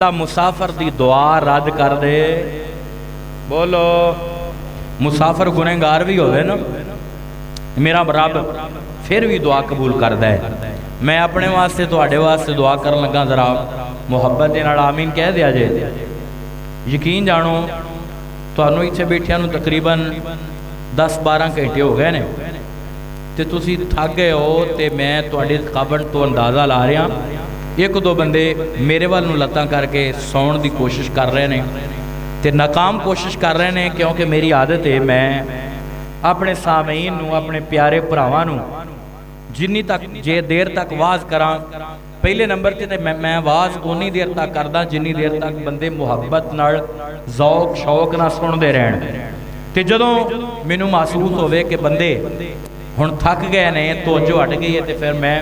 मुसाफर दी दुआ रद्द कर दे। बोलो मुसाफर गुनहगार भी होवे ना, मेरा रब फिर भी दुआ कबूल करदा है। मैं अपने वास्ते तुहाडे वास्ते दुआ करन लगा, जरा मुहब्बत दे नाल आमीन कह दिया जे। यकीन जानो तुहानू इत्थे बैठिया नू तकरीबन 10-12 घंटे हो गए ने ते तुसी थक गए हो, ते मैं तुहाडी थकावट तो अंदाज़ा ला रहा। एक दो बंदे मेरे वाल नूं लत्तां करके सौण की कोशिश कर रहे हैं ते नाकाम कोशिश कर रहे हैं, क्योंकि मेरी आदत है मैं अपने सामीन नूं, अपने प्यारे भरावां नूं जिन्नी तक जे देर तक वाज करा, पहले नंबर ते मैं आवाज़ उन्नी देर तक करदा जिन्नी देर तक बंदे मुहब्बत नाल ज़ौक शौक नाल सुनते रहन। ते जदों मैनूं महसूस होवे कि बंदे हुण थक गए ने, तवज्जो हट गई है, तो फिर मैं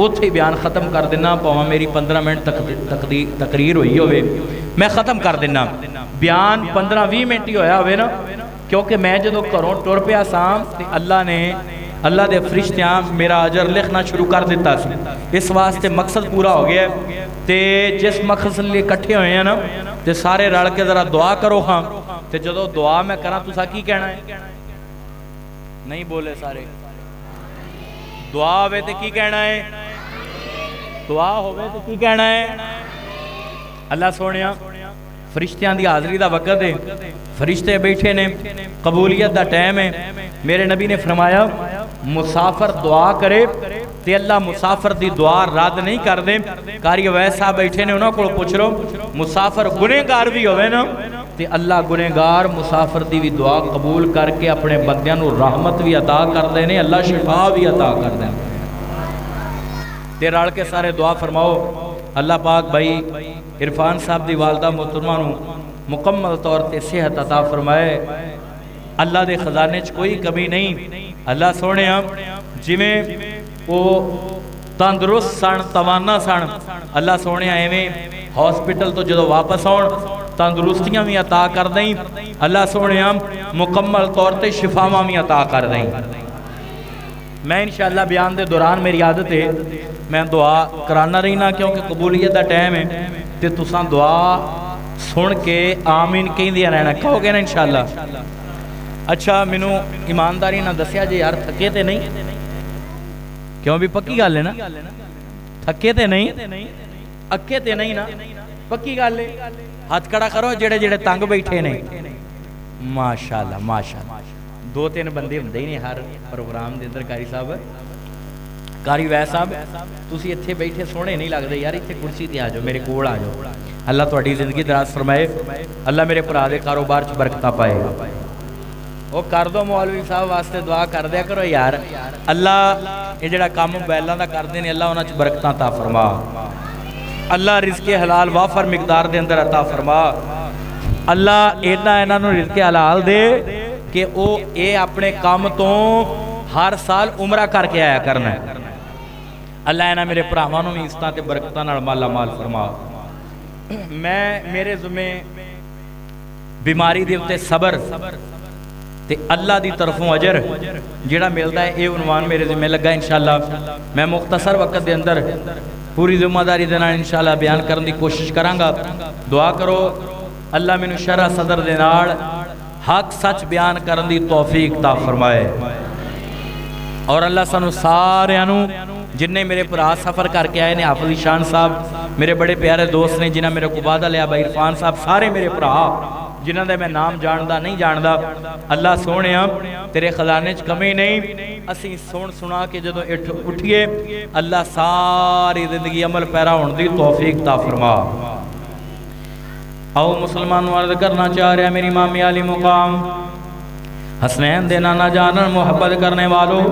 उत्थे बयान ख़त्म कर देना। भावें मेरी 15 मिनट तकरीर हुई होवे, मैं ख़त्म कर देना। बयान 15-20 मिनट ही होया होवे ना, क्योंकि मैं जो घरों टुर पिया सां ते अल्लाह दे फरिश्तियां मेरा अजर लिखना शुरू कर दिता सी। इस वास्ते मकसद पूरा हो गया। तो जिस मकसद लिए इकट्ठे हुए हैं ना, तो सारे रल के जरा दुआ करो। हाँ, तो जो दुआ मैं करा तुसा की कहना है? नहीं बोले सारे। दुआ होवे तो की कहना है? दुआ होवे तो की कहना है? अल्लाह सोनिया फरिश्तियां दी हाज़री दा वक़्त है, फरिश्ते बैठे ने, कबूलियत दा टाइम है। मेरे नबी ने फरमाया मुसाफर दुआ करे ते अल्लाह मुसाफर दी दुआ रद्द नहीं कर दे। कारी अवैस साहब बैठे ने, उन्होंने को पुछ लो, मुसाफर गुनहगार भी होवे ना, ते अल्लाह गुनहगार मुसाफर दी भी दुआ कबूल करके अपने बंदियां नूं रहमत भी अता करते हैं, अल्लाह शिफा भी अता करते हैं। ते रल के सारे दुआ फरमाओ। अल्लाह पाक भाई इरफान साहब दी वालदा मोहतरमा नूं मुकम्मल तौर पर सेहत अता फरमाए। अल्लाह दे खजाने च कोई कमी नहीं। अल्लाह सोने जिमें वो तंदुरुस्त सन, तवाना सन, अल्लाह सोने एवें हॉस्पिटल तो जो वापस आउण तंदुरुस्तियां भी अता कर दें। अल्लाह सोने मुकम्मल तौर पर शिफावां भी अता कर दें। मैं इंशाअल्लाह बयान के दौरान मेरी आदत है मैं दुआ कराना रहना, क्योंकि कबूलियत का टाइम है, तो तुसां दुआ सुन के आमीन कहंदियां रहना। कहोगे ना इंशाअल्लाह? अच्छा, मैनू ईमानदारी ना दसिया जे यार, थके तो नहीं? क्यों भी पक्की गल है ना? थके तो नहीं, अके तो नहीं ना? पक्की गल है। हाथ खड़ा करो जेड़े जेड़े तंग बैठे ने। माशाअल्लाह माशाअल्लाह। 2-3 बंदे होंदे ही नहीं हर प्रोग्राम के अंदर। कारी साहब, कारी वैस साहब, तुसी इत्थे बैठे सोहणे नहीं लगदे यार, इत्थे कुर्सी ते आ जाओ, मेरे कोल आ जाओ। अल्लाह तुहाडी जिंदगी दराज फरमाए, अल्लाह मेरे भरा दे कारोबार च बरकत पाए। वो कर दो मौलवी साहब वास्ते दुआ कर दिया करो यार। अल्लाह ये जिहड़ा काम मोबाइलों का करते हैं, अल्लाह उन्हां च बरकतां अता फरमा। अल्लाह रिज़्क़े हलाल वाफर मिकदार दे अंदर अता फरमा। अल्लाह इन्हां नूं रिज़्क़े हलाल दे कि वो ये अपने काम तो हर साल उमरा करके आया करना है। अल्लाह इन्हां मेरे भरावां नूं भी इज़्ज़तां ते बरकतां नाल माला माल फरमा। मैं मेरे ज़िम्मे बीमारी दे उत्ते सबर ते अल्लाह दी तरफों अजर जिहड़ा मिलता है, ये उनवान मेरे ज़िम्मे लगा। इंशाअल्लाह मैं मुख्तसर वक्त के अंदर पूरी जिम्मेदारी दे नाल इंशाअल्लाह बयान करने की कोशिश करांगा। दुआ करो अल्लाह मैनू शरह सदर दे नाल हक सच बयान करने की तौफीक ता फरमाए। और अल्लाह सानू सारियां नू जिन्ने मेरे भरा सफ़र करके आए ने, हाफिज़ शान साहब मेरे बड़े प्यारे दोस्त ने, जिन्हें मेरे को वादा लिया, भाई इरफान साहब, सारे मेरे भरा जिन्हों का मैं नाम जानदा नहीं जानदा, अल्लाह सोने तेरे खजाने च कमी नहीं। असी सुन सुना के जो उठिए, अल्लाह सारी जिंदगी अमल पैरा होने की तौफीक ता फरमा। आओ मुसलमान अर्ज करना चाह रहा मेरी मामी आली मुकाम हसनैन दे नाना जानन मुहब्बत करने वालों,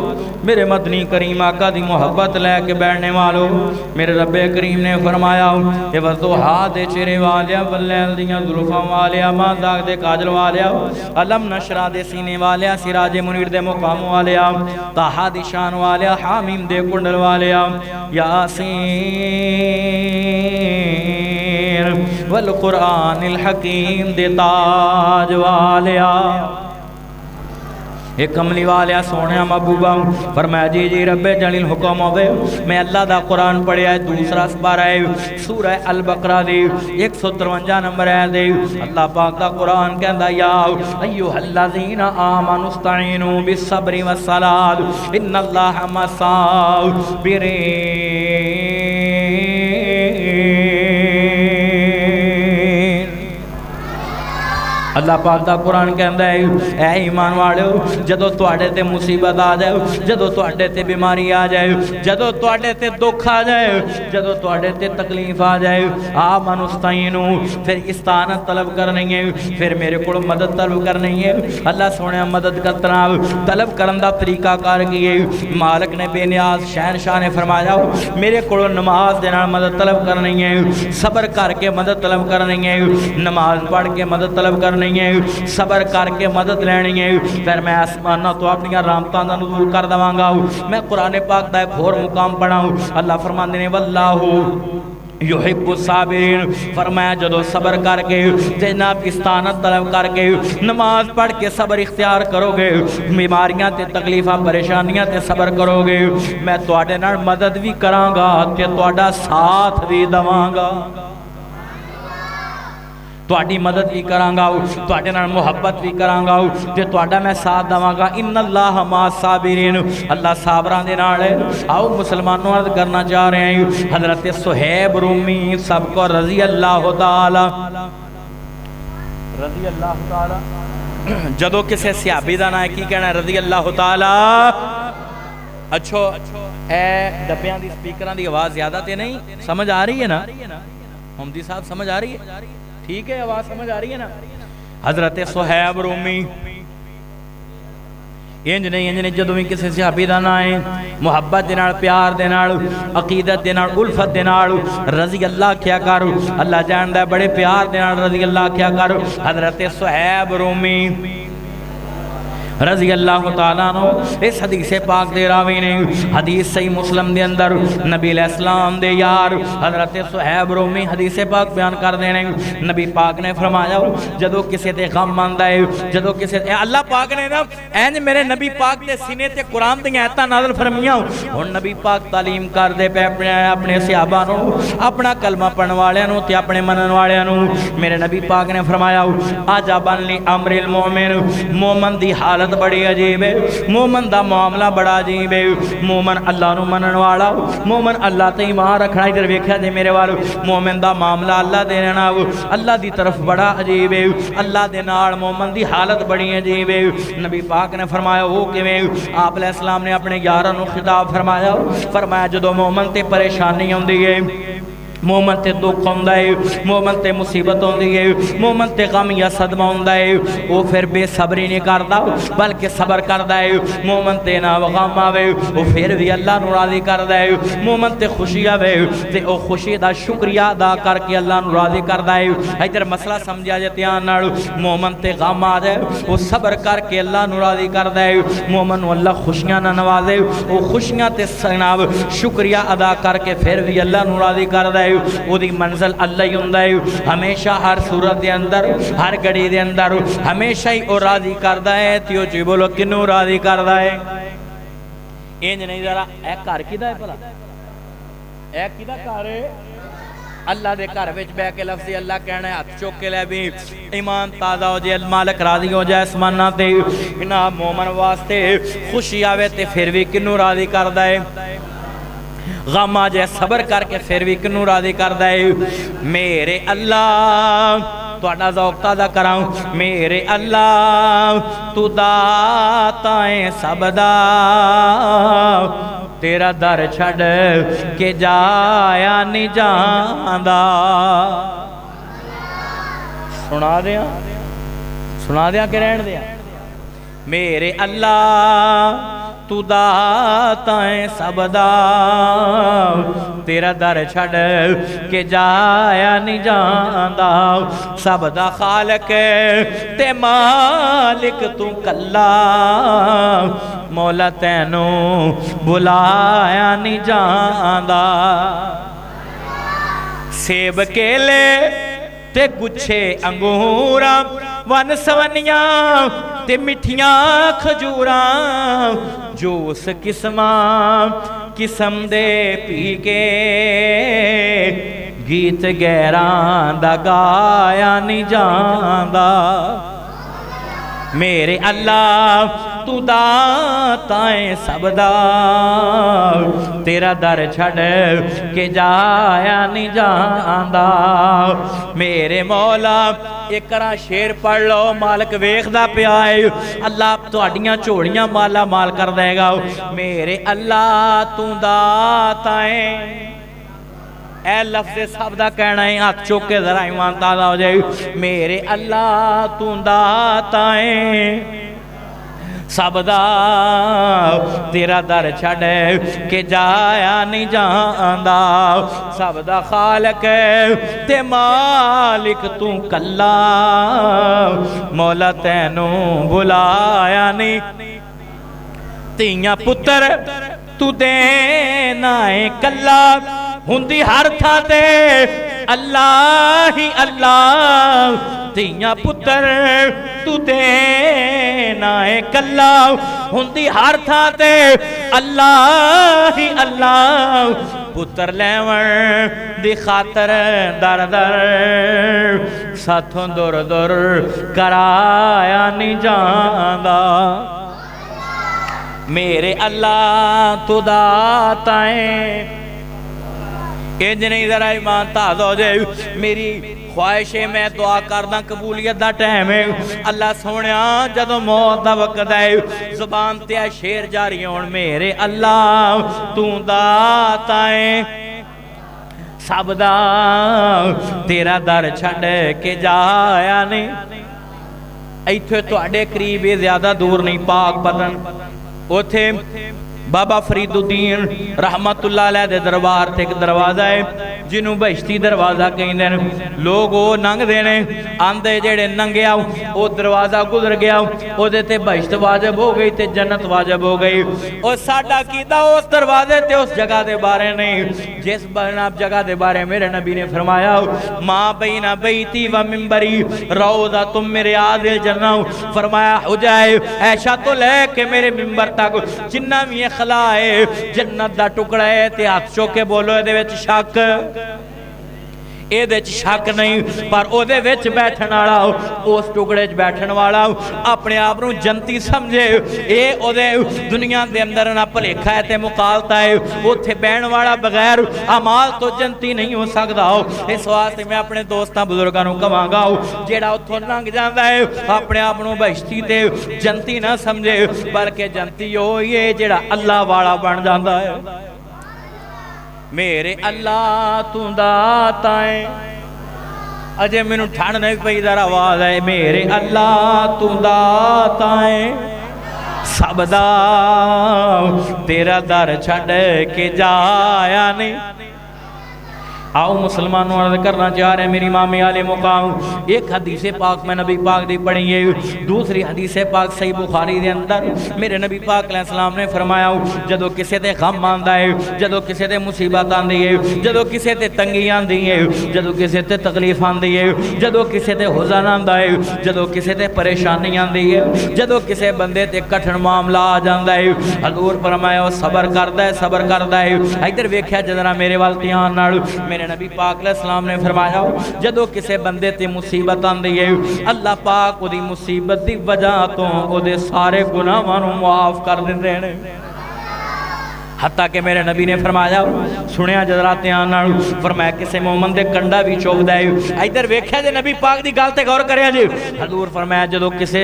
मेरे मदनी करीम आका दी मुहब्बत लैके बैठने वालों, मेरे रब्बे करीम ने फरमाया ये वज़ुहा दे चेहरे वालिया, वल्लैल दियां जुल्फां वालिया, मां दाग दे काजल वालिया, अलम नशरा दे सीने वालिया, सिराज मुनीर दे मुकाम वालिया, ताहा दी शान वालिया, हामीम दे कुंडल वालिया, यासीन वल कुरानिल हकीम दे ताज वालिया, एक कमली वाले सोने महबूबा फरमाया जी जी रब्बे जलील हुक्म होवे मैं अल्लाह दा कुरान पढ़िया दूसरा पारा है सूरह अल बकरा दी 153 नंबर है दे अल्लाह पाक दा कुरान कहंदा या अय्युहल्लज़ीना आमनुस्तईनु बिस्सब्रि वस्सलात इन्नल्लाहा मस्साबिरीन। अल्लाह पाक दा कुरान कहंदा है ऐ ईमान वालिओ जदों तुहाडे ते मुसीबत आ जाए जदों तुहाडे ते बीमारी आ जाए जदों तुहाडे ते दुख आ जाए जदों तुहाडे ते तकलीफ आ जाए आ मनुस्तईनु फिर इस्तानत तलब करनी है फिर मेरे को मदद तलब करनी है। अल्लाह सोने मदद करना तलब करन दा तरीका कार की है मालिक ने बेनियाज शहनशाह ने फरमाया मेरे को नमाज दे नाल मदद तलब करनी है सबर करके मदद तलब करनी है नमाज पढ़ के मदद तलब करनी है सबर करके मदद लेनी है फिर मैं आसमाना तो अपनी रहमतां दा नज़ूल कर देवांगा। मैं कुरान पाक दा एक होर मुकाम पढ़ाऊं अल्लाह फरमांदे ने वल्लाहु युहिब्बु साबिरीन फरमाया जदों सबर करके जनाब इस्तानत तलब करके नमाज पढ़ के सबर इख्तियार करोगे बीमारियां ते तकलीफां परेशानियां ते सबर करोगे मैं तुहाडे नाल मदद भी करांगा ते तुहाडा साथ भी देवांगा तुहाडी मदद भी करांगा तुहाडे नाल मुहब्बत भी करांगा ते तुहाडा मैं साथ देवांगा। इन्नल्लाहा मस्साबिरीन अल्लाह साबरां दे नाल है। आओ मुसलमानों अर्ज करना चाह रहे हैं हजरत सुहैब रूमी सबको रजी अल्लाह तआला जदों किसी सहाबी दा नाम की कहना रजी अल्लाह तआला। अच्छो ए डब्बियां दी स्पीकरां दी आवाज़ ज़्यादा ते नहीं समझ आ रही है ना मुफ्ती साहब समझ आ रही है ठीक है आवाज समझ आ रही है ना। हजरत सुहैब रूमी इंज नहीं जदों भी किसी सहाबी दा नाम है मुहब्बत दे नाल प्यार दे नाल अकीदत दे नाल उल्फत दे नाल रज़ी अल्लाह क्या कर अल्लाह जानदा बड़े प्यार दे नाल रज़ी अल्लाह क्या कर। हजरत सुहैब रूमी रज़ी अल्लाह तआला नो इस हदीस पाक दे रावी ने हदीस सही मुस्लिम दे अंदर नबी अलैहिस्सलाम दे यार हजरत सुहैब रूमी हदीस पाक बयान कर देने नबी पाक ने फरमाया जदों किसी ते गम आंदा है जदों किसी अल्लाह पाक ने ना इंज मेरे नबी पाक दे सीने ते कुरान दी आयतां नाज़िल फरमाईयां हुण नबी पाक तालीम करदे पे अपने सहाबा नो अपना कलमा पढ़न वालियां नो ते अपने मनन वालियां नो मेरे नबी पाक ने फरमाया अजबन ली अमरिल मोमिन मोमन दी हालत बड़ी अजीब है मोमन दा मामला बड़ा अजीब है मोमन अल्लाह नू मनन वाला मोमन अल्लाह ते ईमान रखना इधर वेख्या जे मेरे वाल मोमिन दा मामला अल्लाह दे नाल अल्लाह दी तरफ बड़ा अजीब है अल्लाह दे नाल मोमन दी हालत बड़ी अजीब है। नबी पाक ने फरमाया वो किवें आप अलैहिस्सलाम ने अपने यारां नू खिताब फरमाया जदों मोमन ते परेशानी आउंदी है मोमन ते दुख आउंदा है मोमन ते मुसीबत आउंदी है मोमन ते गम या सदमा आउंदा है वो फिर बेसब्री नहीं करता बल्कि सबर करता है। मोमन ते ना गम आवे वो फिर भी अल्लाह नू राज़ी करता है मोमन ते खुशी आवे ते वो खुशी दा शुक्रिया अदा करके अल्लाह नू राज़ी करता है। इधर मसला समझा जे ध्यान नाल मोमन ते गम आ जाए वो सबर करके अल्लाह नू राज़ी करता है मोमन नू अल्लाह खुशियां ना नवाजे वो खुशियां ते जनाब शुक्रिया अदा करके फिर भी अल्लाह नू राज़ी करता है। ओदी मंजिल अल्लाह ही हुंदा है हमेशा हर सूरत दे अंदर हर घड़ी दे अंदर हमेशा ही वो राज़ी करदा है ते ओ जी बोलो किनू राज़ी करदा है इंज नहीं जरा ए घर किदा है भला ए किदा घर है अल्लाह दे घर विच बैठ के लफ्ज़ अल्लाह कहना है हाथ चुक के लै भी ईमान ताज़ा हो जाए मालिक राज़ी हो जाए आसमाना ते इना मोमन वास्ते खुशी आवे ते फिर भी किनू राज़ी करदा है गम आ जाए सबर करके फिर भी किनू राज़ी करदा है। मेरे अल्लाह तुहाडा ज़ौक़ ताज़ा कराऊं मेरे अल्लाह तू दाता है सब दा तेरा दर छड़ के जाया नहीं जांदा। सुना दिया कि रहन दिया। मेरे अल्लाह तू दाता है सब दा तेरा दर छड़ के जाया नहीं जांदा सब दा खालक ते मालिक तू कल्ला मौला तैनू बुलाया नहीं जांदा। सेब केले ते गुच्छे अंगूरा वन सवनियां ते मिठियां खजूरां जूस किस्मा किस्म दे पी के गीत गैरां दा गाया नहीं जांदा। मेरे अल्लाह तू दाता है सबदा तेरा दर छड़ के जाया नहीं जांदा। मेरे मौला एक करा शेर पढ़ लो मालिक वेखदा पिया है अल्लाह तुहाडियां झोलियां माला माल कर देगा। मेरे अल्लाह तू दाता है ए लफ्ज़ सब दा कहना है हाथ चुक के जरा ईमान ताज़ा हो जाए। मेरे अल्लाह तू दाता है सबदा तेरा दर छड़ के जाया नहीं जांदा। सबदा खालक ते मालिक तू कल्ला मौला तैनू बुलाया नहीं। तियां पुत्र तू देना है कल्ला हुंदी हर था ते अल्लाह ही अल्लाह। तियां पुत्र तू देना है कल्ला हुंदी हर था ते अल्लाह ही अल्लाह। पुत्र लैवन दी खातर दर दर साथों दुर दुर कराया नहीं जांदा। मेरे अल्लाह तू दाता है इंज नहीं जरा ईमान ताज़ा हो जाए। मेरी ख्वाहिश है मैं दुआ करदा कबूलियत दा टाइम है अल्लाह सोहणिया जदों मौत दा वक्त है जुबान ते आ शेर जारी होण। मेरे अल्लाह तू दाता है सबदा तेरा दर छड़ के जाया नहीं। इत्थे तुहाडे करीब ज्यादा दूर नहीं पाक पतन उथे बाबा फरीदुद्दीन रहमतुल्लाह अलैह दे दरबार ते एक दरवाजा है जिन्हों बहिश्ती दरवाजा कहते हैं। लोग वो लंघते ने आंदे जेड़े लंघिया वो दरवाजा गुजर गया ओदे ते बहिश्त वाजिब हो गई ते जन्नत वाजिब हो गई। और साडा कीदा उस दरवाजे ते उस जगह दे बारे नहीं जिस जगह दे बारे मेरे नबी ने फरमाया माँ बैना बैती व मिंबरी रौज़ा तुम मेरे आदिल जन्नत। फरमाया हो जाए ऐशा तो लेके मेरे मिंबर तक जिन्ना भी खला है जन्नत दा टुकड़ा है ते हाथ चुक के बोलो ए दे विच शक शक नहीं पर ओदे विच बैठन वाला उस टुकड़े च बैठन वाला अपने आप को जनती समझे ये ओदे दुनिया के अंदर ना भलेखा है ते मुकालता है उत्थे बहन वाला बगैर अमाल तो जनती नहीं हो सकता। इस वास्ते मैं अपने दोस्तों बुजुर्गों को कहांगा जेड़ा उत्थों लंघ जाता है अपने आप को बहिश्ती ते जनती ना समझे बल्कि जनती हो ये जेड़ा अल्लाह वाला बन जाता है। मेरे अल्लाह तू दाता है अजे मैनू ठंड नहीं पई जरा आवाज है। मेरे अल्लाह तू दाता है सबदा तेरा दर छड़ के जाया नहीं। आओ मुसलमानों अर्ज करना चाह रहे मेरी मामे आले मुकाम एक हदीसे पाक में नबी पाक दी पढ़ी है। दूसरी हदीसे पाक सही बुखारी दे अंदर मेरे नबी पाक अलैहिस्सलाम ने फरमाया जदों किसी ते गम आंदा है जदों किसी ते मुसीबत आंदी है जदों किसी ते तंगी आंदी है जदों किसी ते तकलीफ आंदी है जदों किसी ते हुज़न आंदा है जदों किसी ते परेशानी आंदी है जदों किसी बंदे ते कठिन मामला आ जांदा है हजूर फरमाया सबर करदा है। इधर वेख्या जरा मेरे वाल ध्यान नाल मेरे नबी पाक अलैहिस्सलाम ने फरमाया जदों किसी बंदे ते मुसीबत आंदी है अल्लाह पाक उदी मुसीबत दी वजह तो उहदे सारे गुनाहां नूं माफ कर दिंदे ने। हत्ता कि मेरे नबी ने फरमाया सुनिया जरा ध्यान नाल फरमाया किसी मोमन दे कंडा भी चुभदा है। इधर वेख्या जे नबी पाक दी गल ते गौर करिया जी हजूर फरमाया जदों किसी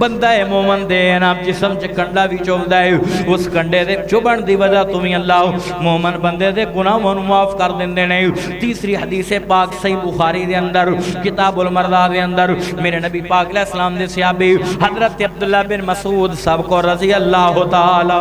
बंदा है मोमन दे ना जिस्म च कंडा भी चुभदा है उस कंडे दे चुभण दी वजह तो भी अल्लाह मोमन बंदे दे गुनाहां नूं माफ कर दिंदे ने। तीसरी हदीस पाक सही बुखारी दे अंदर किताबुल मरदा दे अंदर मेरे नबी पाक अलैहिस्सलाम दे सहाबी हजरत अब्दुल्लाह बिन मसूद साहब को रज़ी अल्लाह तआला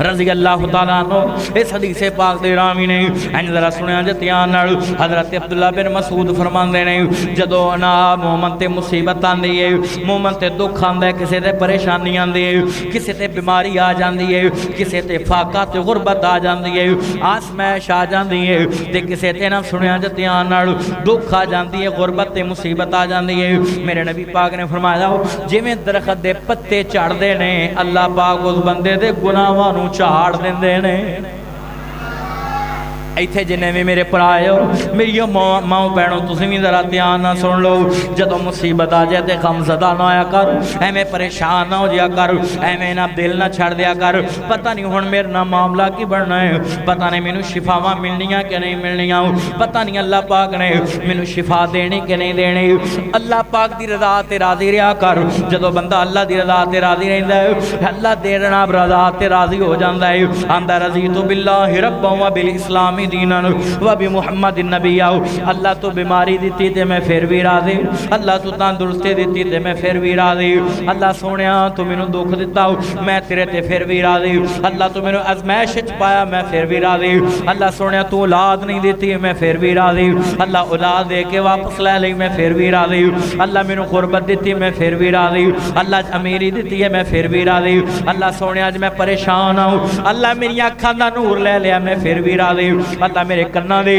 रज़ी अल्लाह तआला अन्हु इस हदीस पाक दे रावी ने इंज जरा सुनिया जे ध्यान नाल हज़रत अब्दुल्ला बिन मसूद फरमांदे ने जदों ना मोमन ते मुसीबत आंदी है, मोमन ते दुख आंदा है, किसे ते परेशानी आंदी है, किसे ते बीमारी आ जांदी है, किसे ते फाका ते गुरबत आ जांदी है, आसमैश आ जांदी है, ते किसे ते ना सुनिया जे ध्यान नाल दुख आ जांदी है, गुरबत ते मुसीबत आ जांदी है। मेरे नबी पाक ने फरमाया जिवें दरखत दे पत्ते झड़दे ने अल्लाह पाक उस बंदे दे गुनाहां नूं झाड़ दिंदे ने। इत्थे जिन्हें भी मेरे भराओ मेरी माओ भैनों तुसीं भी जरा ध्यान ना सुन लो, जदों मुसीबत आ जाए तो गमज़दा ना होया कर, एवें परेशान ना हो जाया कर, एवें ना दिल ना छड़ दिया कर। पता नहीं हुण मेरे ना मामला की बनना है, पता नहीं मैनू शिफावां मिलनियां कि नहीं मिलनियां, पता नहीं अल्लाह पाक ने मैनू शिफा देनी कि नहीं देनी। अल्लाह पाक की रज़ा ते राज़ी रहा कर। जदों बंदा अल्लाह की रज़ा ते राज़ी रहिंदा है अल्लाह देना रज़ा ते राज़ी हो जाता है। आंदा रज़ीतु बिल्लाहि रब्बन व बिल इस्लाम दीनन व बि मुहम्मद नबी आओ। अल्लाह तो बीमारी दी ते मैं फिर भी राज़ी, अल्लाह तो तंदुरुस्ती दी ते मैं फिर भी राज़ी, अल्लाह सोने तू मैनू दुख दिता मैं तेरे ते फिर भी राज़ी, अल्लाह तू मैनू अजमैश च पाया मैं फिर भी राज़ी, अल्लाह सोने तू औलाद नहीं दी मैं फिर भी राज़ी, अल्लाह औलाद दे के वापस लै ली मैं फिर भी राज़ी, अल्लाह मैनू गुरबत दी मैं फिर भी राज़ी, अल्लाह अमीरी दी है मैं फिर भी राज़ी, अल्लाह सोने अज मैं परेशान हूँ, अल्लाह मेरी अखां दा नूर ले लिया मैं फिर भी राज़ी, अल्लाह मेरे कन्ना दे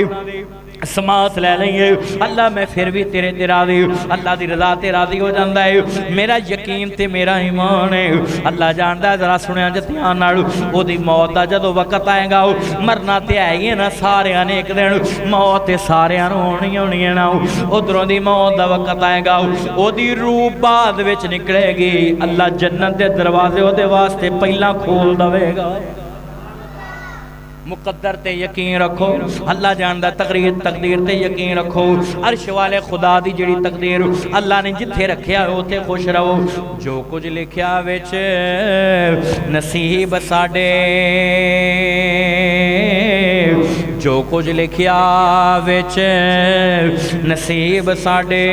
समात ले लेंगे, अल्लाह मैं फिर भी तेरे ते राज़ी, अल्लाह की रज़ा ते राज़ी हो जाता है। मेरा यकीन ते मेरा ईमान है अल्लाह जानता है। जरा सुनिया जे ध्यान नाल ओदी मौत का जदों वक्त आएगा मरना तो है ही है ना, सारिया ने एक दिन मौत सारिया होनी होनी है ना, उधरों की मौत का वक्त आएगा ओदी रूह बाद विच निकलेगी, अल्लाह जन्नत के दरवाजे ओदे वास्ते पहला खोल देगा। मुकद्दर ते यकीन रखो, अल्लाह जानदा तकदीर ते यकीन रखो, अर्श वाले खुदा दी जिहड़ी तकदीर अल्लाह ने जिथे रखिया उत्थे खुश रहो। जो कुछ लिखिया विच नसीब साडे, जो कुछ लिखिया विच नसीब साडे,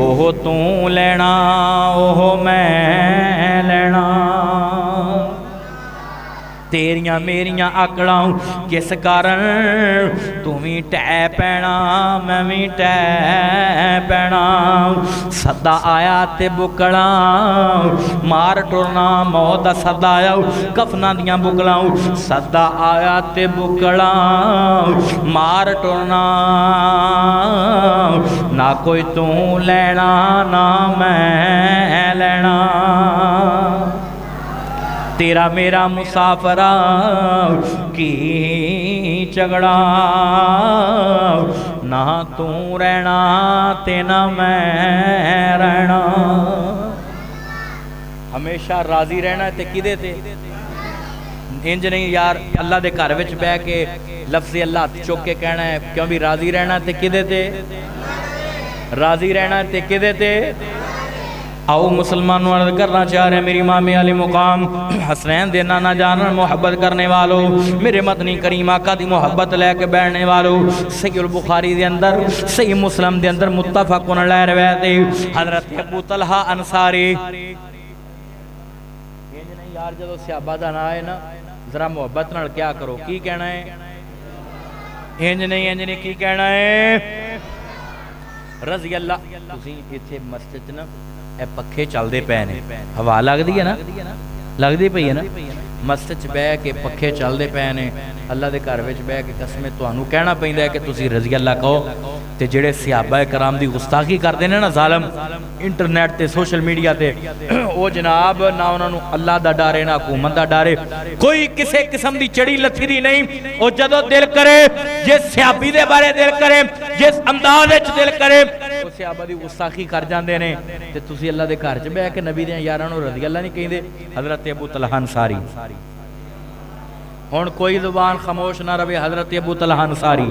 ओह तू लेना ओह मैं लेना। तेरिया मेरिया आकड़ा किस कारण तू भी टह पैना मैं भी टह पैना। सदा आया ते बुकड़ा मार टुरना, मौत का सदा आया कफना दियां बुकड़ा, सदा आया ते बुकड़ा मार टुरना, ना कोई तू लेना ना मैं लेना। तेरा मेरा मुसाफरा की झगड़ा, ना तू रहना ते ना मैं रहना। हमेशा राजी रहना ते किदे ते, इंज नहीं यार अल्लाह दे घर विच बह के लफ्ज़ अल्लाह चुक के कहना है, क्यों भी राजी रहना ते किदे ते, राजी रहना ते किदे ते। आओ मुसलमानों अर्ज़ करना चाह रहे हैं मेरी मामे अली मुकाम हसनैन दे नाना जान मोहब्बत करने वालों, मेरे मतनी करीम आका दी मोहब्बत लैके बैठने वालों, सहीह बुखारी दे अंदर सही मुस्लिम दे अंदर मुत्तफ़क़ुन अलैहि रवायत हज़रत अबू तलहा अंसारी। यार जदों सहाबा दा नाम है ना जरा मोहब्बत नाल क्या करो, की कहना है इंज नहीं की कहना है। रज़ी अल्लाह तुसीं इत्थे मस्जिद ना ए पखे चलते पे ने, हवा लगती है ना, लगती पई है ना, मस्जिद च बह के पखे चलते पे ने, अल्लाह के घर में बह के कसमें तुहानू कहना पैंदा है कि तुसीं रज़ी अल्लाह कहो। तो जेड़े सहाबा कराम की गुस्ताखी करते हैं ना जालम इंटरनेट ते सोशल मीडिया ते, वो जनाब ना उन्होंने अल्लाह का डर है ना हुकूमत का डर है, कोई किसी किस्म की चढ़ी लथी दी नहीं। वो जदों दिल करे जिस सहाबी दे बारे दिल करे, जिस अंदाज दिल करे सहाबा की गुस्ताखी कर जाते हैं। तो तुसीं अल्लाह के घर च बह के नबी दे यारां नूं रज़ी अल्लाह नहीं कहिंदे। हज़रत अबू तलहा अंसारी, हुण कोई ज़ुबान खामोश ना रहे। हज़रत अबू तलहा अंसारी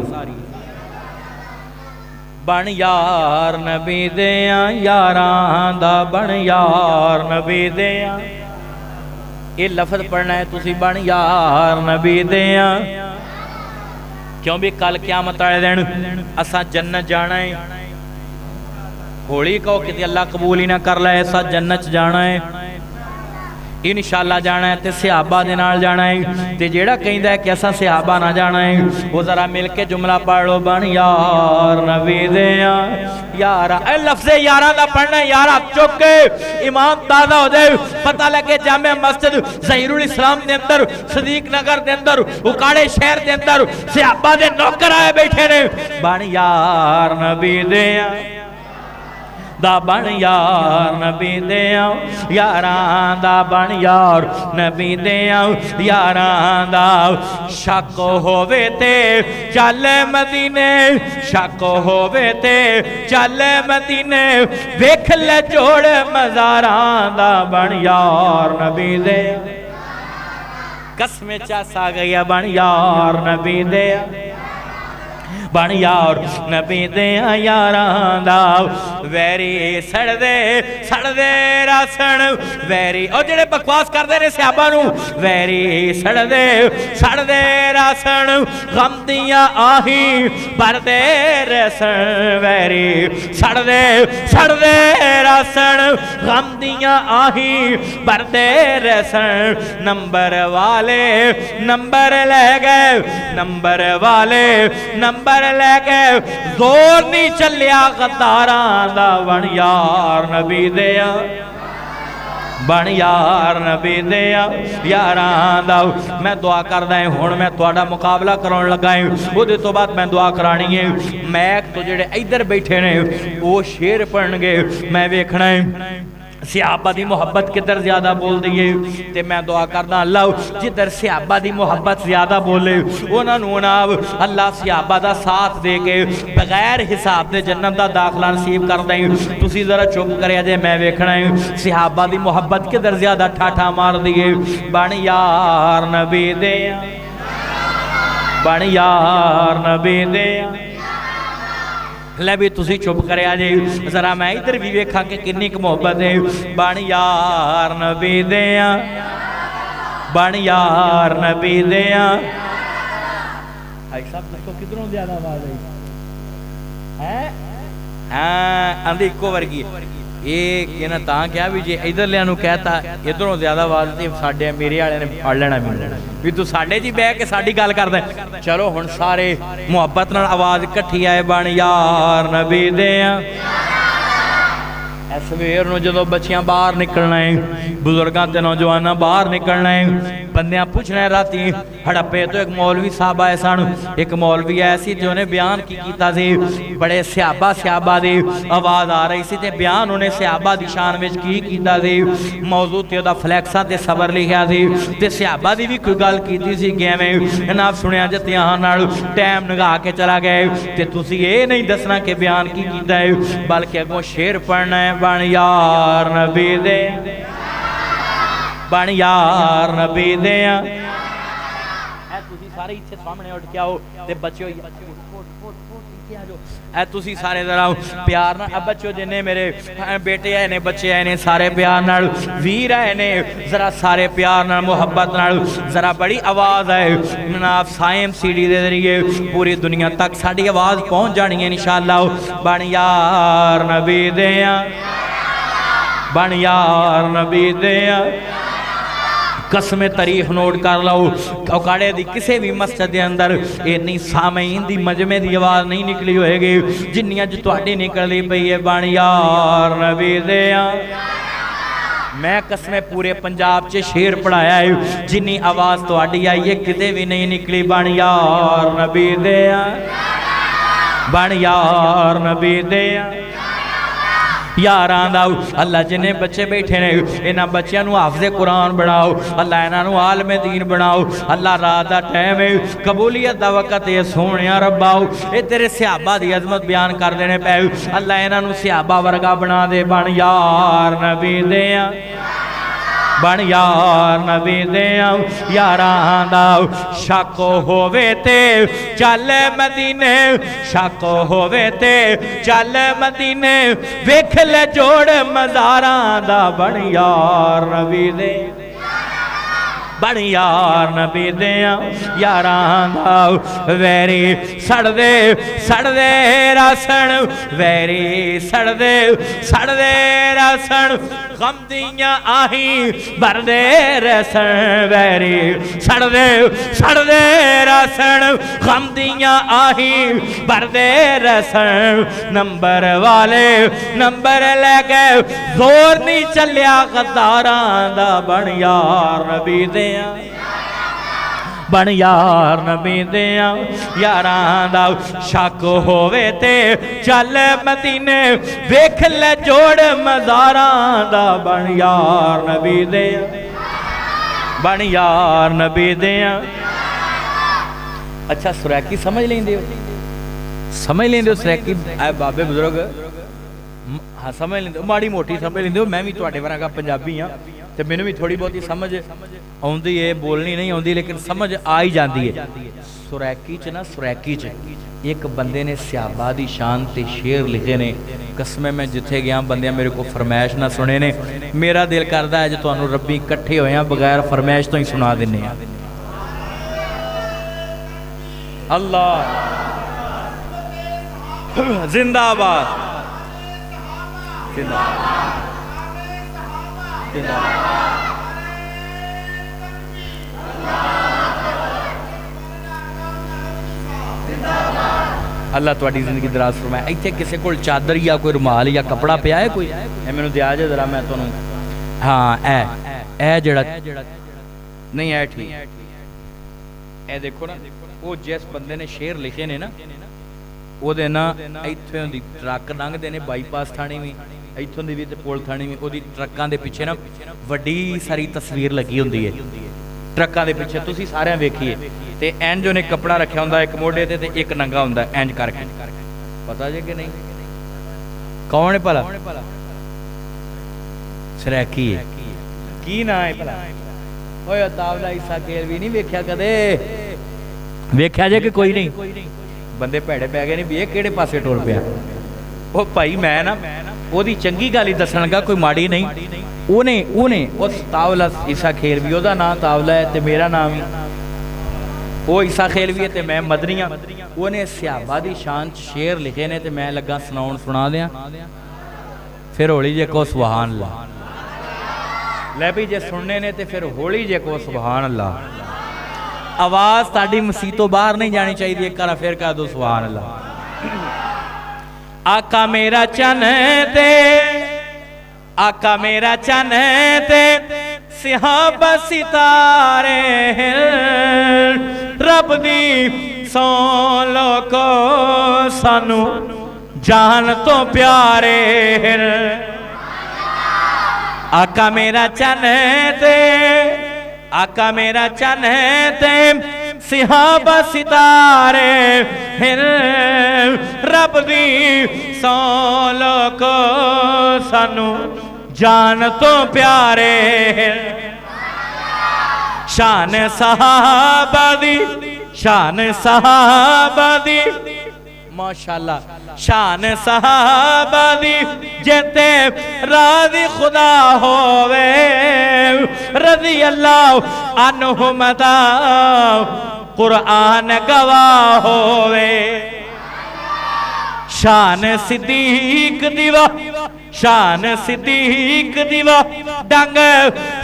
बन यार नबी दिया यारां दा, बन यार नबी दिया, ये लफ्ज़ पढ़ना है तुसीं बन यार नबी दिया, क्यों भी कल क़यामत वाले दिन असां जन्नत जाना है। होली कहो कि अल्लाह कबूल ही ना कर ले, ऐसा जन्नत जाना है। इंशाअल्लाह जाना है तो सहाबा दे नाल जाना है। तो जेड़ा कहंदा है कि असां सहाबा ना जाना है वो जरा मिल के जुमला पढ़ लो, बन यार नबी दे यारा। ए लफ्ज़ यारा दा पढ़ना है यार, आप चुक के ईमान ताज़ा हो जाए, पता लगे जामे मस्जिद ज़हीरुल इस्लाम दे अंदर, सदीक नगर दे अंदर, उकाड़े शहर दे अंदर सहाबा दे नौकर आए बैठे ने, बन यार नबी दे दा बन यार नबी दे यारां दा, बन यार नबी दे यारां दा। शक होवे ते चल मदीने, शक होवे ते चल मदीने, वेख ले जोड़ मज़ारां दा, बन यार नबी दे कसम चासा गया, बन यार नबी दे बन यार नबी दे यारां दा। वैरी सड़दे रासन वैरी, और जेड़े बकवास करते ने सहाबा नू, वैरी सड़दे रासन गम दियां आही भरदे रसन, वैरी सड़दे रासन गम दियां आही भरदे रसन। नंबर वाले नंबर ले गए, नंबर वाले नंबर लेके जोर नहीं चलिया गद्दारां दा, बन यार नबी दे बन यार नबी दे यारां दा। मैं दुआ करदा है, हुण मैं तुहाडा मुकाबला कराउण लगा है, उहदे तो बाद मैं दुआ करानी है। मैं तो जेड़े इधर बैठे ने वो शेर पढ़नगे, मैं वेखना है सहाबा दी मुहब्बत किधर ज्यादा बोल दी है। ते मैं दुआ करदा अल्लाह जिधर सहाबा दी मुहब्बत ज्यादा बोले उन्हां नूं नाब अल्लाह सहाबा दा साथ दे के बगैर हिसाब दे जन्नत दा दाखला नसीब कर दे। तुसी जरा चुप करिया जे, मैं वेखना है सहाबा दी मुहब्बत किधर ज्यादा ठाठा मार दी है। बन यार नबी दे बन यार नबी दे ले भी तुसी चुप करिया जे, जरा मैं इधर भी वेखा कि किन्नी क मोहब्बत है। बन यार नबी दे बन यार नबी दे। भाई साहब देखो किधरों ज्यादा आवाज आई है, हाँ आंधी इको वर्गी ये कहना ता क्या भी जे इधर लिया कहता इधरों ज्यादा आवाज थी साडे मेरे वाले ने फड़ लेना भी तू साडे जी बह के साडी गल करदा। चलो हुण सारे मुहब्बत नाल आवाज इकट्ठी आए, बन यार नबी दे। सवेर नूं जदों बच्चियां बाहर निकलना है, बुजुर्गां ते नौजवानां बाहर निकलना है, बंदियां पुछना है राती हड़प्पे तो एक मौलवी साहब आए सन, एक मौलवी आया सी ते उन्हें बयान की कीता सी, बड़े सहाबा दी आवाज आ रही सी ते बयान उन्हें सहाबा दी शान विच की कीता सी। मौजू ते ओदा फ्लैक्सां ते सबर लिखिया सी ते सहाबा दी भी कोई गल कीती सी कि एवें जनाब सुनिया जे ध्यान नाल टाइम लगा के चला गए ते तुसी ये नहीं दसना कि बयान की कीता है, बल्कि अगों शेर पढ़ना है। बन यार नबी दे बन यार नबी दे। तुसी सारे इत्थे सामने उठ के आओ ते बच्चो तुसी सारे जरा प्यार ना बच्चो जिन्ने मेरे बेटे आए ने बच्चे आए ने सारे प्यार नाल, वीर आए ने जरा सारे प्यार नाल मुहब्बत नाल जरा बड़ी आवाज है जनाब साइम सीडी दे जरिए पूरी दुनिया तक साडी आवाज पहुंच जानी है इंशाअल्लाह। बन यार नबी दे बन यार नबी दे। कसम तारीफ नोट कर लो, उकाड़े दी किसी भी मस्जिद के अंदर इन्नी सामीन दी मजमे दी आवाज़ नहीं निकली होएगी जिन्नी अज तुहाडी निकली पई है। बन यार नबी दे। मैं कसम पूरे पंजाब च शेर पढ़ाया है जिन्नी आवाज़ तुहाडी आई है किते भी नहीं निकली। बन यार नबी दे बन यार नबी दे। यारां दा अल्लाह जिन्हें बच्चे बैठे ने इन्हां बच्चों को हाफिज़े कुरान बनाओ, अल्लाह इन्हों आलमे दीन बनाओ। अल्लाह रात का टाइम है, कबूलियत का वक़्त है, सोहणिया रब्बाओ ये तेरे सहाबा की अजमत बयान कर देने पे, अल्लाह इन्हों सहाबा वर्गा बना दे। बन यार नबी दे बन यार नबी दे। यारां दा शक होवे ते चल मदीने, शक होवे ते चल मदीने, वेख ले जोड़ मज़ारां दा। बन यार नबी दे बन यार नबी दियां यारां दा वैरी सड़दे सड़दे रसन वैरी सड़दे सड़दे रसन गम दियां आही भरदे रसन वैरी सड़दे सड़दे रसन गम दियां आही भरदे रसन नंबर वाले नंबर लैके जोर नहीं चलिया गद्दारां दा बन यार नबी दियां बन यार नबी दियां यारां दा शक होवे ते चल मदीने वेख ले जोड़ मज़ारां दा बन यार नबी दियां बन यार नबी दियां। अच्छा सुरैकी समझ लेंदे हो सुरैकी बाबे बुजुर्ग हाँ समझ लेंदे हो माड़ी मोटी समझ लेंदे हो मैं भी तुहाडे वरगा पंजाबी हाँ तो मैनू भी थोड़ी बहुत समझ आउंदी है बोलनी नहीं आउंदी लेकिन समझ आ ही जाती है। सुरैकी च ना सुरैकी च एक बंदे ने सियाबा दी शान ते शेर लिखे ने कसमें मैं जिथे गया बंदे मेरे को फरमैश ना सुने ने मेरा दिल करता है जो तुहानू रब्बी इकट्ठे होए बगैर फरमैश तो ही सुना दिने अल्लाह जिंदाबाद अल्लाह तुहाडी जिंदगी दराज फरमाए। इत्थे किसी कोल चादर या कोई रुमाल या कपड़ा पिया है कोई मैनू दिया जे जरा मैं तुहानू हाँ ए जेड़ा नहीं है ठीक ए देखो ना वो जिस बंदे ने शेर लिखे ने ना ਉਹਦੇ ਨਾ ਇੱਥੋਂ ਦੀ ਟਰੱਕ ਲੰਘਦੇ ਨੇ ਬਾਈਪਾਸ ਥਾਣੀ ਵੀ ਇੱਥੋਂ ਦੀ ਵੀ ਤੇ ਪੁਲ ਥਾਣੀ ਵੀ ਉਹਦੀ ਟਰੱਕਾਂ ਦੇ ਪਿੱਛੇ ਨਾ ਵੱਡੀ ਸਾਰੀ ਤਸਵੀਰ ਲੱਗੀ ਹੁੰਦੀ ਹੈ ਟਰੱਕਾਂ ਦੇ ਪਿੱਛੇ ਤੁਸੀਂ ਸਾਰਿਆਂ ਵੇਖੀਏ ਤੇ ਇੰਜ ਉਹਨੇ ਕੱਪੜਾ ਰੱਖਿਆ ਹੁੰਦਾ ਇੱਕ ਮੋਢੇ ਤੇ ਇੱਕ ਨੰਗਾ ਹੁੰਦਾ ਇੰਜ ਕਰਕੇ ਪਤਾ ਜੇ ਕਿ ਨਹੀਂ ਕੌਣ ਹੈ ਭਲਾ ਸਰੈਕੀ ਹੈ ਕੀ ਨਾਂ ਹੈ ਭਲਾ ਓਏ ਤਾਵਲਾ ਈਸਾ ਕੇਲ ਵੀ ਨਹੀਂ ਵੇਖਿਆ ਕਦੇ ਵੇਖਿਆ ਜੇ ਕਿ ਕੋਈ ਨਹੀਂ ਬੰਦੇ ਭੈੜੇ ਪੈ ਗਏ ਨੇ ਵੀ ਇਹ ਕਿਹੜੇ ਪਾਸੇ ਟੁਰ ਪਿਆ ਉਹ ਭਾਈ ਮੈਂ ਨਾ ਉਹਦੀ ਚੰਗੀ ਗੱਲ ਹੀ ਦੱਸਣ ਲੱਗਾ ਕੋਈ ਮਾੜੀ ਨਹੀਂ ਉਹਨੇ ਉਸ ਤਾਵਲਾ ਈਸਾ ਖੇਲ ਵੀ ਉਹਦਾ ਨਾਂ ਤਾਵਲਾ ਹੈ ਤੇ ਮੇਰਾ ਨਾਮ ਵੀ ਉਹ ਈਸਾ ਖੇਲ ਵੀ ਹੈ ਤੇ ਮੈਂ ਮਦਨੀਆਂ ਉਹਨੇ ਸਿਹਾਬਾ ਦੀ ਸ਼ਾਨ ਚ ਸ਼ੇਰ ਲਿਖੇ ਨੇ ਤੇ ਮੈਂ ਲੱਗਾ ਸੁਣਾਉਣ ਸੁਣਾ ਦਿਆਂ ਫਿਰ ਹੌਲੀ ਜੇ ਕੋ ਸੁਭਾਨ ਅੱਲਾਹ ਲੈ ਵੀ ਜੇ ਸੁਣਨੇ ਨੇ ਤੇ ਫਿਰ ਹੌਲੀ ਜੇ ਕੋ ਸੁਭਾਨ ਅੱਲਾਹ आवाज ताड़ी मसीह तो बाहर नहीं जानी चाहिए एक बार फिर कह दो सुभान अल्लाह। आका मेरा चन ते आका मेरा चन ते सिहाबा सितारे रब दी सौ लोको सानू जान तो प्यारे आका मेरा चन ते आका मेरा चन ते सिहाबा सितारे रब दी सौ लोको सानू जान तो प्यारे शान सहाबा दी माशाअल्लाह शान सहाबा दी जेते राज़ी खुदा होवे रज़ी अल्लाह अन्हुम दा कुरान गवाह होवे शान सिद्दीक दीवा डंग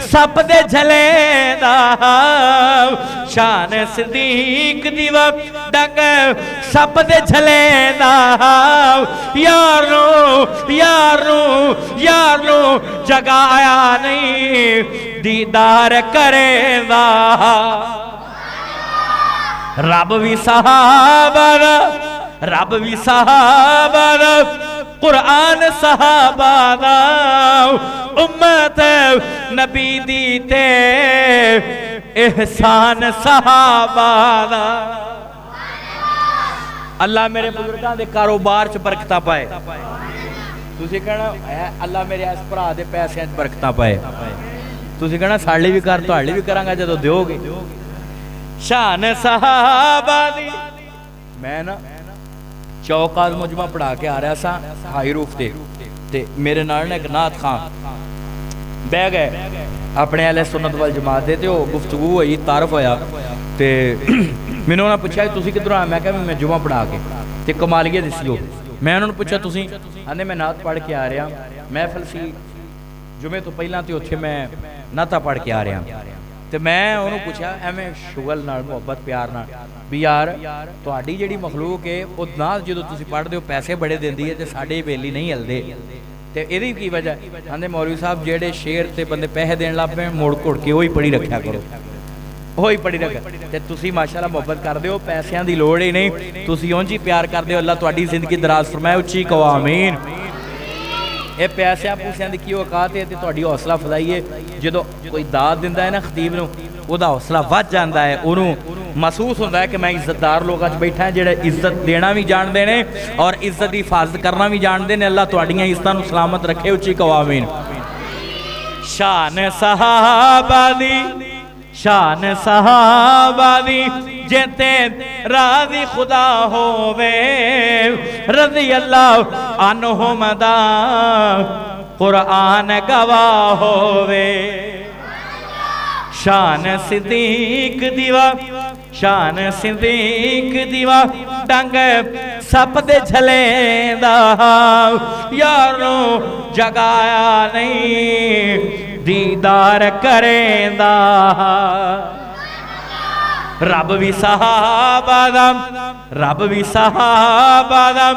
सप दे झले दा शान सिद्दीक दीवा डंग सप दे झले दा यारो जगाया नहीं दीदार करेगा रब भी सहाबा कुरान सहाबा दा उम्मत नबी दी ते एहसान सहाबा दा अल्लाह मेरे बुजुर्गों के कारोबार च बरकत पाए तुसीं कहना अल्लाह मेरे इस भरा दे पैसों च बरकत पाए तुसीं कहना साडे भी कर तुहाडे भी करांगा जदों दिओगे शान सहाबा दी मैं ना चौकाल मुजमा पढ़ा के आ रहा सा हाई रूफ ते मेरे नाल ना एक नाथ खान बह गए अपने अहले सुन्नत वल जमात दे, तो गुफ्तगू हुई, तारफ होया, तो मैंने उन्होंने पूछा तुसीं किधरों आए? मैं कहा मैं जुमा पढ़ा के, तो कमालिए दसियो। मैं उन्होंने पूछा तुसीं? आंदे मैं नात पढ़ के आ रहा, महफिल सी जुमे तो पहला, तो उत्थे मैं नाता पढ़ के आ रहा। तो मैं उन्होंने पूछा एवें शुगल नाल मुहब्बत प्यार नाल भी यार तुहाडी जिहड़ी मखलूक है वो नात जो तुसीं पढ़दे हो पैसे बड़े दिंदी है, तो साडे बेली नहीं हिलदे, तो ये की वजह? आंदे मौलवी साहब जेडे शेर ते बंदे पैसे देन लग पे मुड़ घुड़ के वही पढ़ी रखा करो, वही पढ़ी रख। ते तुसीं माशाअल्लाह मुहब्बत करदे हो, पैसों की लोड़ ही नहीं, तुसीं उंज ही प्यार करदे हो। अल्लाह तुहाडी जिंदगी दराज फरमाए, उच्ची कहो आमीन। ये पैसों पूसों की की औकात है, तो तुहाडी हौसला अफजाई है। जो कोई दाद दिंदा है ना खतीब नूं, उहदा हौसला वध जाता है, उन्होंने महसूस होता है कि मैं इज्जतदार लोगों च बैठा है, जिहड़े इज्जत देना भी जानते हैं और इज्जत की हिफाजत करना भी जानते हैं। अल्लाह तुहाडियां इज्जतां नूं सलामत रखे, उच्ची कहो आमीन। शान सहाबा दी, शान सहाबा दी, जेते राज़ी खुदा होवे, रज़ी अल्लाह अन्हुम दा कुरान गवाह होवे। शान सिद्दीक दीवा, शान सिद्दीक दीवा, डंग सप दे झलेंदा, यारो जगाया नहीं दीदार करेंदा। रब भी सहाबा दा, रब भी सहाबा दा,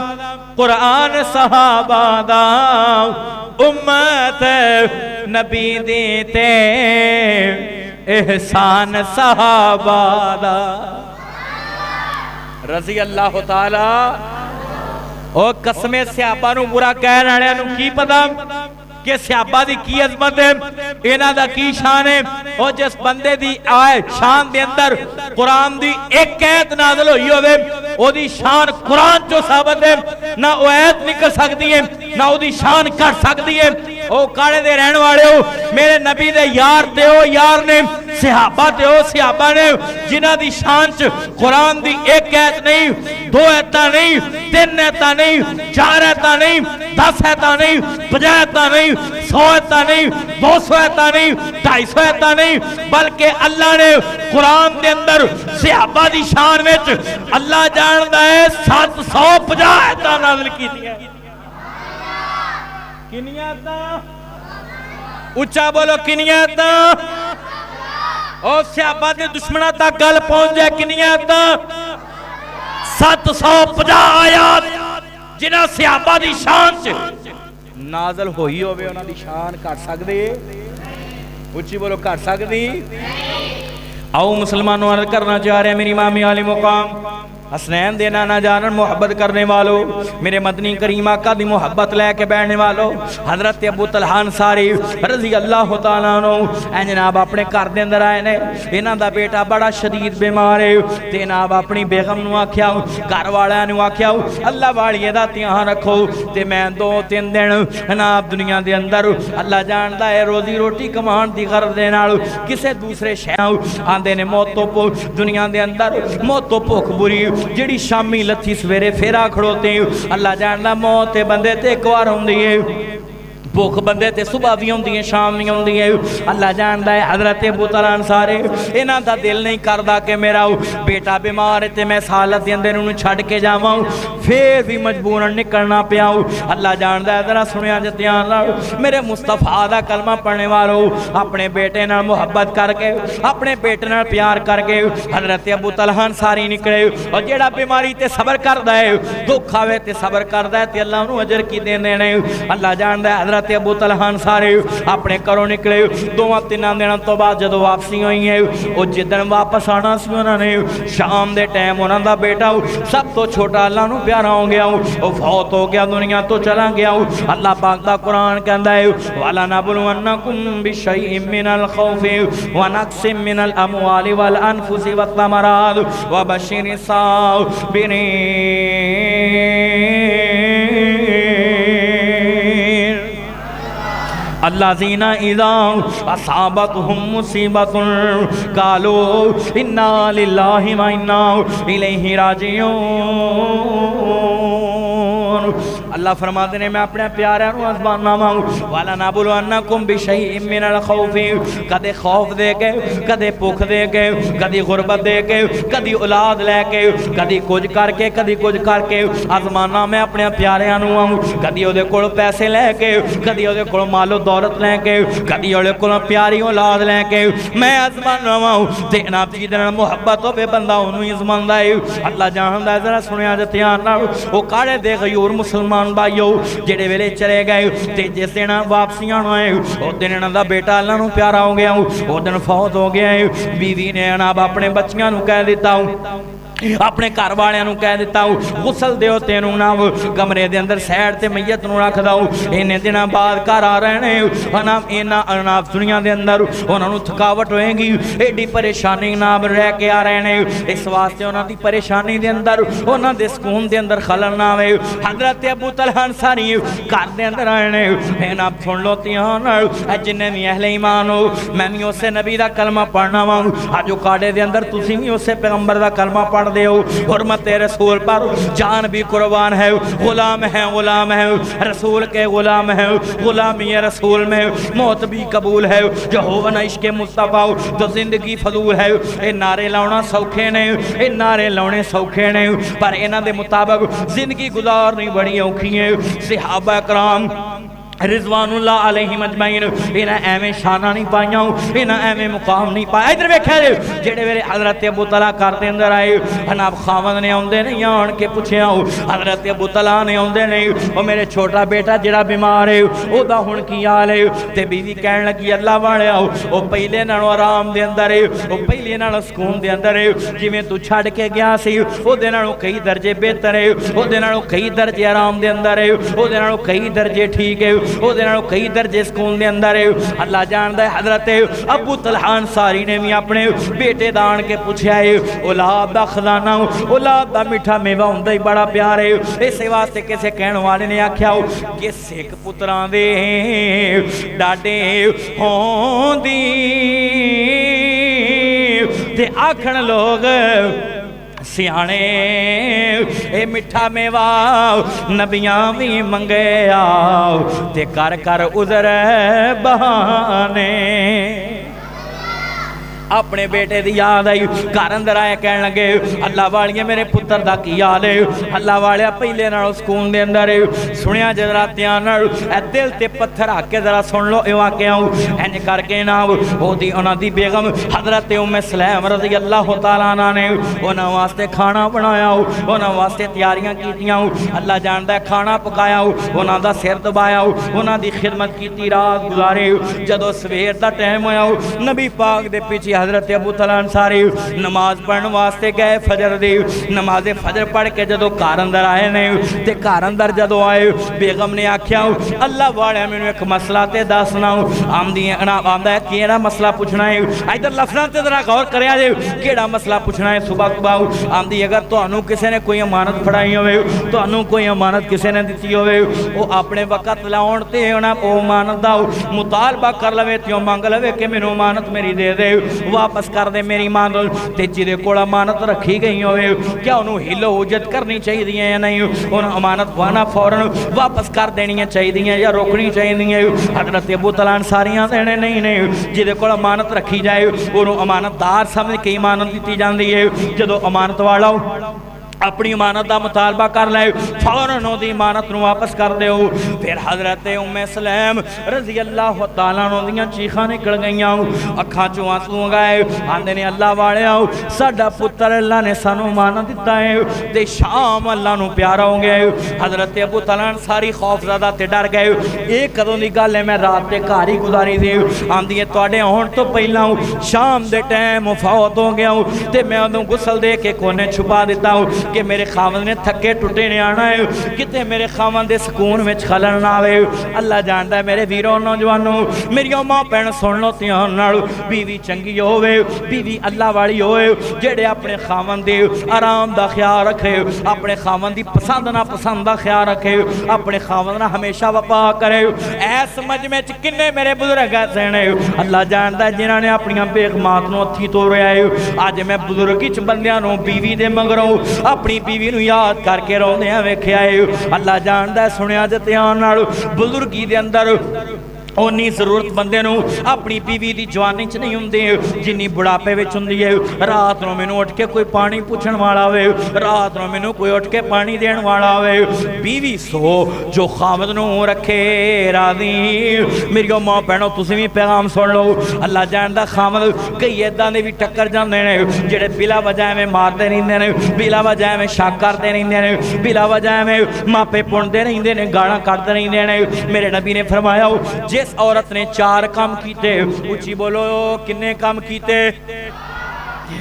कुरान सहाबा दा, उम्मत नबी दी ते एहसान सहाबा दा। रज़ी अल्लाह ताला। ओ कसमे सहाबा नूं बुरा कहण वालियां नूं की पता कि सहाबा दी की अजमत है, इन्हां दा की शान है। और जिस बंदे दी आए शान दे अंदर कुरान दी एक आयत नाज़िल होई होवे, ओदी शान कुरान चो साबित है, ना वो आयत निकल सकती है ना ओदी शान कर सकती है। ओ काले दे रहने वाले हो, मेरे नबी दे यार ते ओ यार ने, सहाबा ते ओ सहाबा ने, जिन्हां दी शान च कुरान दी एक आयत नहीं, दो आयतां नहीं, तीन आयतां नहीं, चार आयतां नहीं, 10 आयतां नहीं, 50 आयतां नहीं, 100 आयतां नहीं, 200 आयतां नहीं, 250 आयतां नहीं, बल्कि अल्लाह ने कुरान दे अंदर सहाबा दी शान विच अल्लाह जानदा है 750 आयतां नाज़िल कीतियां। किनियां आयतां? उच्चा बोलो किनियां आयतां? और सहाबा दे दुश्मनां तक गल पहुंच जाए, किनियां आयतां? 750 आयत जिन्हां सहाबा दी शान च नाज़िल होई होवे, उन्हां दी शान घट सकदी? उच्ची बोलो घट सकदी? आओ मुसलमानों अर्ज करना चाह रहे हैं, मेरी मामी आले मुकाम हसनैन देना ना जानन मोहब्बत करने वालों, मेरे मदनी करीम आका दी मोहब्बत लैके बैठने वालों, हजरत अबू तलहा अंसारी रज़ी अल्लाह तआला अन्हु ऐ जनाब अपने घर दे अंदर आए ने। इन्हां दा बेटा बड़ा शदीद बीमार है, ते जनाब अपनी बेगम नूं आख्या, घर वालियां नूं आख्या, अल्लाह वालिए दा ध्यान रखो, ते मैं 2-3 दिन जनाब दुनिया दे अंदर अल्लाह जानदा है रोजी रोटी कमाण दी गरज दे नाल किसे दूसरे शहर आंदे ने। मौत तो दुनिया दे अंदर मौत तो भुख बुरी जिहड़ी शामी लथी सवेरे फेरा खड़ोते, अल्लाह जानदा मौत बंदे ते एक बार आउंदी है, भुख बंदे ते सुबह भी आउंदी है शाम भी आउंदी है। अल्लाह जानदा है हजरत अबू तलहा अंसारी इन्हां दा दिल नहीं करदा कि मेरा बेटा बीमार है ते मैं सालत दे अंदर उन्हें छड़ के जावां, फिर भी मजबूरन निकलना पिया। अल्लाह जानदा है, जरा सुनिया जे ध्यान नाल, मेरे मुस्तफा दा कलमा पढ़ने वालों, अपने बेटे नाल मुहब्बत करके अपने बेटे नाल प्यार करके हजरत अबू तलहा अंसारी निकले। और जेड़ा बीमारी ते सबर करदा है, दुख आवे ते सबर करदा है, ते अल्लाह उन्हें अजर की देंदे ने। अल्लाह जानदा है हजरत अबू तलहा अंसारी अपने घरों निकले। 2-3 दिनों तो बाद जदों वापसी हुई है, वो जिदन वापस आना सी उन्होंने शाम के टाइम उन्हों दा बेटा सब तो छोटा अल्लाह नूं प्यारा हो गया, वो फौत हो गया, दुनिया तो चला गया। अल्लाह पाक दा कुरान कहंदा है, वाला नबलुवन्नकुम बिशैइन मिनल खौफि व नक्सिम मिनल अमवालि वल अनफुसि वत तमरात व बशिरिस साबिरीन। अल्लाज़ीना इज़ा असाबतहुम मुसीबतुन क़ालू इन्ना लिल्लाहि व इन्ना इलैहि राजिऊन। अल्लाह फरमाते ने मैं अपने प्यारे नूं आज़माना वां वाला ना बोलो अन्नकुम बिशैइन मिनल खौफी कदे खौफ दे के कदे भुख दे के कदी गुरबत दे के कदी औलाद लैके कदी कुछ करके कदी कुछ करके आज़माना मैं अपने प्यारिਆਂ ਨੂੰ कदी ਉਹਦੇ ਕੋਲ पैसे लैके कदी ਉਹਦੇ ਕੋਲ मालो दौलत लैके कदी ਉਹਦੇ ਕੋਲ प्यारी औलाद लैके मैं आज़माना वां ते ना जिहदे नाल मुहब्बत होवे बंदा ਉਹਨੂੰ ही आज़मांदा है अल्लाह जानदा जरा सुनिया जे ध्यान नाल ਉਹ काले दे गयूर मुसलमान भाईओ ਜਿਹੜੇ ਵੇਲੇ चले गए ते जिस दिन वापसी आना है उस दिन इन्हां दा बेटा अल्लाह नूं प्यारा हो गया उस दिन फौत हो गया है बीवी ने जनाब अपने बच्चियां नूं कह दिता अपने घर वालियां नूं कह दिता गुसल दिओ तेनू ना कमरे दे अंदर सैड ते मैयत नूं रख दो इन्ने दिनां बाद घर आ रहने इन्हां अनाप दुनिया दे अंदर उन्हां नूं थकावट होएगी एडी परेशानी नाल रह के आ रहे ने इस वास्ते उन्हां दी परेशानी दे अंदर उन्हां दे सुकून दे अंदर खलल ना आवे हज़रत अबू तलहा अंसारी घर दे अंदर आए ने जनाब सुन लो ध्यान नाल जिन्ने भी अहले ईमान हो मैं भी उसे नबी दा कलमा पढ़ना वां अज काड़े दे अंदर तुसीं भी उसे पैगंबर दा कलमा पढ़ दे हुर्मत रसूल पर जान भी कुर्बान है गुलाम है रसूल के गुलाम है गुलामी रसूल में मौत भी कबूल है जो हो न इश्क मुस्तफा तो जिंदगी फजूल है ये नारे लाना सौखे ने ये नारे लाने सौखे ने पर इन्हां दे मुताबिक जिंदगी गुजारनी बड़ी औखी है सहाबा कराम रिजवानुल्लाह अलैहिम अजमईन इन्हां एवें शाना नहीं पाइयां इन्हां एवें मुकाम नहीं पाया इधर वेख्या जेड़े वेले हज़रत अबू तलहा घर दे अंदर आए जनाब खावंद ने आउंदे नहीं आण के पुछया हज़रत अबू तलहा ने आउंदे नहीं ओ मेरे छोटा बेटा जेड़ा बीमार है ओदा हुण की हाल है ते बीवी कहण लगी अल्लाह वालिया ओ पहले नालों आराम दे अंदर है ओ पहले नालों सुकून दे अंदर है जिवें तू छड़ के गया सी ओदे नालों कई दर्जे बेहतर है ओदे नालों कई दर्जे आराम दे अंदर है ओदे नालों कई दर्जे ठीक है ओदे नालों कई दर्जे सुकून दे अंदर है अल्लाह जानदा है हज़रत अबू तलहा अंसारी ने भी अपने बेटे दा आण के पुछया है औलाद दा खजाना औलाद दा मीठा मेवा हुंदा ही बड़ा प्यार है इस वास्ते किसी कहण वाले ने आख्या कि सिख पुत्रां दे डाडे होंदी ते आखण लोग सियाने ए मिठा मेवा नबियां भी मंगे आओ ते कर कर उजर बहाने अपने बेटे की याद आई घर अंदर आए कह लगे अल्लाह वालिया मेरे पुत्र का की हाल है अल्लाह वालिया पहले नालों सुकून दे अंदर सुनिया जरा ध्यान दिल ते पत्थर रख के जरा सुन लो ये वाकया इंज करके ना ओदी उन्हां दी बेगम हज़रत उम्मे सलैम रज़ी अल्लाह तआला अन्हा ने उन्हां वास्ते खाना बनाया उन्हां वास्ते तैयारियां कीतियां अल्लाह जानदा खाना पकाया उन्हां दा सिर दबाया उन्हां दी खिदमत की रात गुजारे जदों सवेर दा टाइम होया नबी पाक दे पीछे हज़रत अबू तलहा अंसारी नमाज पढ़ने वास्ते गए फजर दी नमाज फजर पढ़ के जदों घर अंदर आए ने ते घर अंदर जदों आए बेगम ने आख्या अल्लाह वाले मैनूं एक मसला ते दसना आमदी आंदा केड़ा मसला पूछना है इधर लफ्ज़ां ते जरा गौर करिया जे केड़ा मसला पूछना है सुबह सुबह आंदी अगर तुहानूं किसी ने कोई अमानत फड़ाई होवे तुहानूं कोई अमानत किसी ने दित्ती होवे वो अपने वक्त लाउण ते उन्हां ओ अमानत दा मुतालबा कर लवे ते मंग लवे कि मैनूं अमानत मेरी दे दे वापस कर दे मेरी मान ते जिहदे कोल अमानत रखी गई होवे क्या उन्होंने हिलो उजत करनी चाहिए या नहीं उन्होंने अमानत वाना फौरन वापस कर देनी चाहिए या रोकनी चाहिए हज़रत अबू तलहा अंसारी देने नहीं जिहदे कोल अमानत रखी जाए उन्होंने अमानतदार समझ के अमानत दी जाती है जदों अमानत वाला अपनी अमानत का मुतालबा कर ले फौरन उहदी अमानत नूं वापस कर दो फिर हज़रत उम्मे सलैम रज़ी अल्लाह तआला अन्हा दियां चीखां निकल गईयां अखां चों आंसू गए आंदे ने अल्लाह वालिया साडा पुत्र अल्लाह ने सानू अमानत दिता है ते शाम अल्लाह नूं प्यारा हो गया हज़रत अबू तलहा अंसारी खौफज़दा ते डर गए ये कदों दी गल है मैं रात ते घर ही गुजारी दी आंदी है तुहाडे आउण तो पहलां शाम दे टाइम फौत हो गया ते मैं उदों गुसल दे के कोने छुपा दिता कि मेरे खावंद ने थके टुटे ने आना है किते मेरे खावंद दे सुकून में खलल ना आवे अल्लाह जानदा है मेरे वीरों नौजवानों मेरी मां भैन सुन लो ध्यान नाल बीवी चंगी होवे बीवी अल्लाह वाली होवे जेड़े अपने खावंद दे आराम दा ख्याल रखे अपने खावंद दी पसंद ना पसंद दा ख्याल रखे अपने खावंद ना हमेशा वफा करे ऐस मजमे च किन्ने मेरे बुजुर्ग ऐसे ने अल्लाह जानदा है जिन्हां ने अपनी बेगमात नूं हत्थी तोड़िया है अज मैं बुजुर्गी च बंदियां नूं बीवी दे मगरों अपनी बीवी नूं याद करके रोंदियां वेख्या है। अल्लाह जानदा सुनिया जे ध्यान नाल बुजुर्गी दे अंदर उन्नी जरूरत बंदे नूं अपनी बीवी दी जवानी च नहीं हुंदी जिन्नी बुढ़ापे विच हुंदी है। रात नूं मैनूं उठ के कोई पानी पुछण वाला होवे, रात नूं मैनूं कोई उठ के पानी देण वाला होवे। बीवी सो जो खामद नूं रखे राजी। मेरी मां भैणों तुसीं भी पैगाम सुन लो। अल्लाह जानदा खामद कई इदां दे भी टक्कर जांदे ने जिहड़े बिला वजह एवें मारदे रहिंदे ने, बिला वजह एवें शक करदे रहिंदे ने, बिला वजह एवें मापे पुणदे रहिंदे ने, गालां कढदे रहिंदे ने। मेरे नबी ने फरमाया जिस औरत ने 4 काम कीते, उची बोलो किन्ने काम कीते?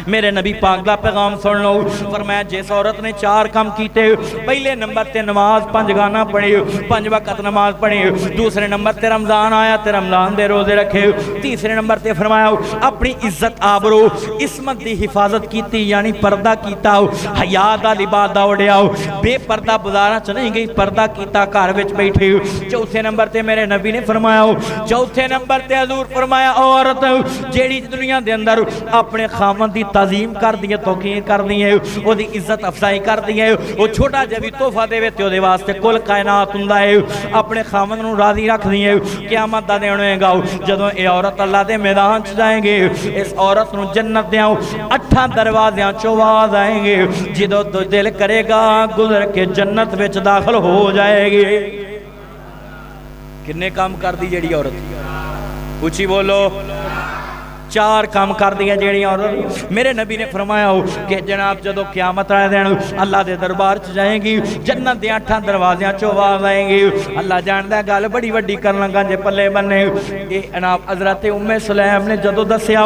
मेरे नबी पाक दा पैगाम सुन लो। फरमाया जिस औरत ने 4 काम कीते, पहले नंबर ते नमाज 5 गाना पढ़ी, 5 वक्त नमाज पढ़ी। दूसरे नंबर ते रमजान आया ते रमजान दे रोजे रखे। तीसरे नंबर ते फरमाया अपनी इज्जत आबरू इस्मत दी हिफाजत कीती, यानी पर्दा कीता, हया दा लिबास दा ओढ़िया, बेपर्दा बाजारां च नहीं गई, पर्दा कीता, घर विच बैठी। चौथे नंबर ते मेरे नबी ने फरमाया, चौथे नंबर ते हजूर फरमाया औरत जेड़ी दुनिया दे अंदर अपने खामद दी ताजीम कर दी है, तौकीर कर दी है, ओदी इज्जत अफजाई कर दी है, वो छोटा जिहा भी तोहफा देवे ते ओदे वास्ते कुल कायनात हुंदा है। अपने खामद नूं राजी रख दी है। क़यामत दा दिन होएगा जदों ये औरत अल्लाह दे मैदान च जाएंगे, इस औरत नूं जन्नत दे 8 दरवाज़ियां चों आवाज़ आएंगे, जदों दिल करेगा गुजर के जन्नत विच दाखिल हो जाएगी। किन्ने काम कर दी जेड़ी औरत? उची बोलो। 4 काम कर दिया जेड़ी औरत। मेरे नबी ने फरमाया कि जनाब जदों क़यामत वाले दिन अल्लाह के दरबार च जाएगी, जन्नत के 8 दरवाज़ियां चों आवाज़ आएंगी। अल्लाह जानदा गल बड़ी वड्डी करन लगा जे पल्ले बन्ने। ये जनाब हज़रत उम्मे सुलैम ने जदों दस्सिया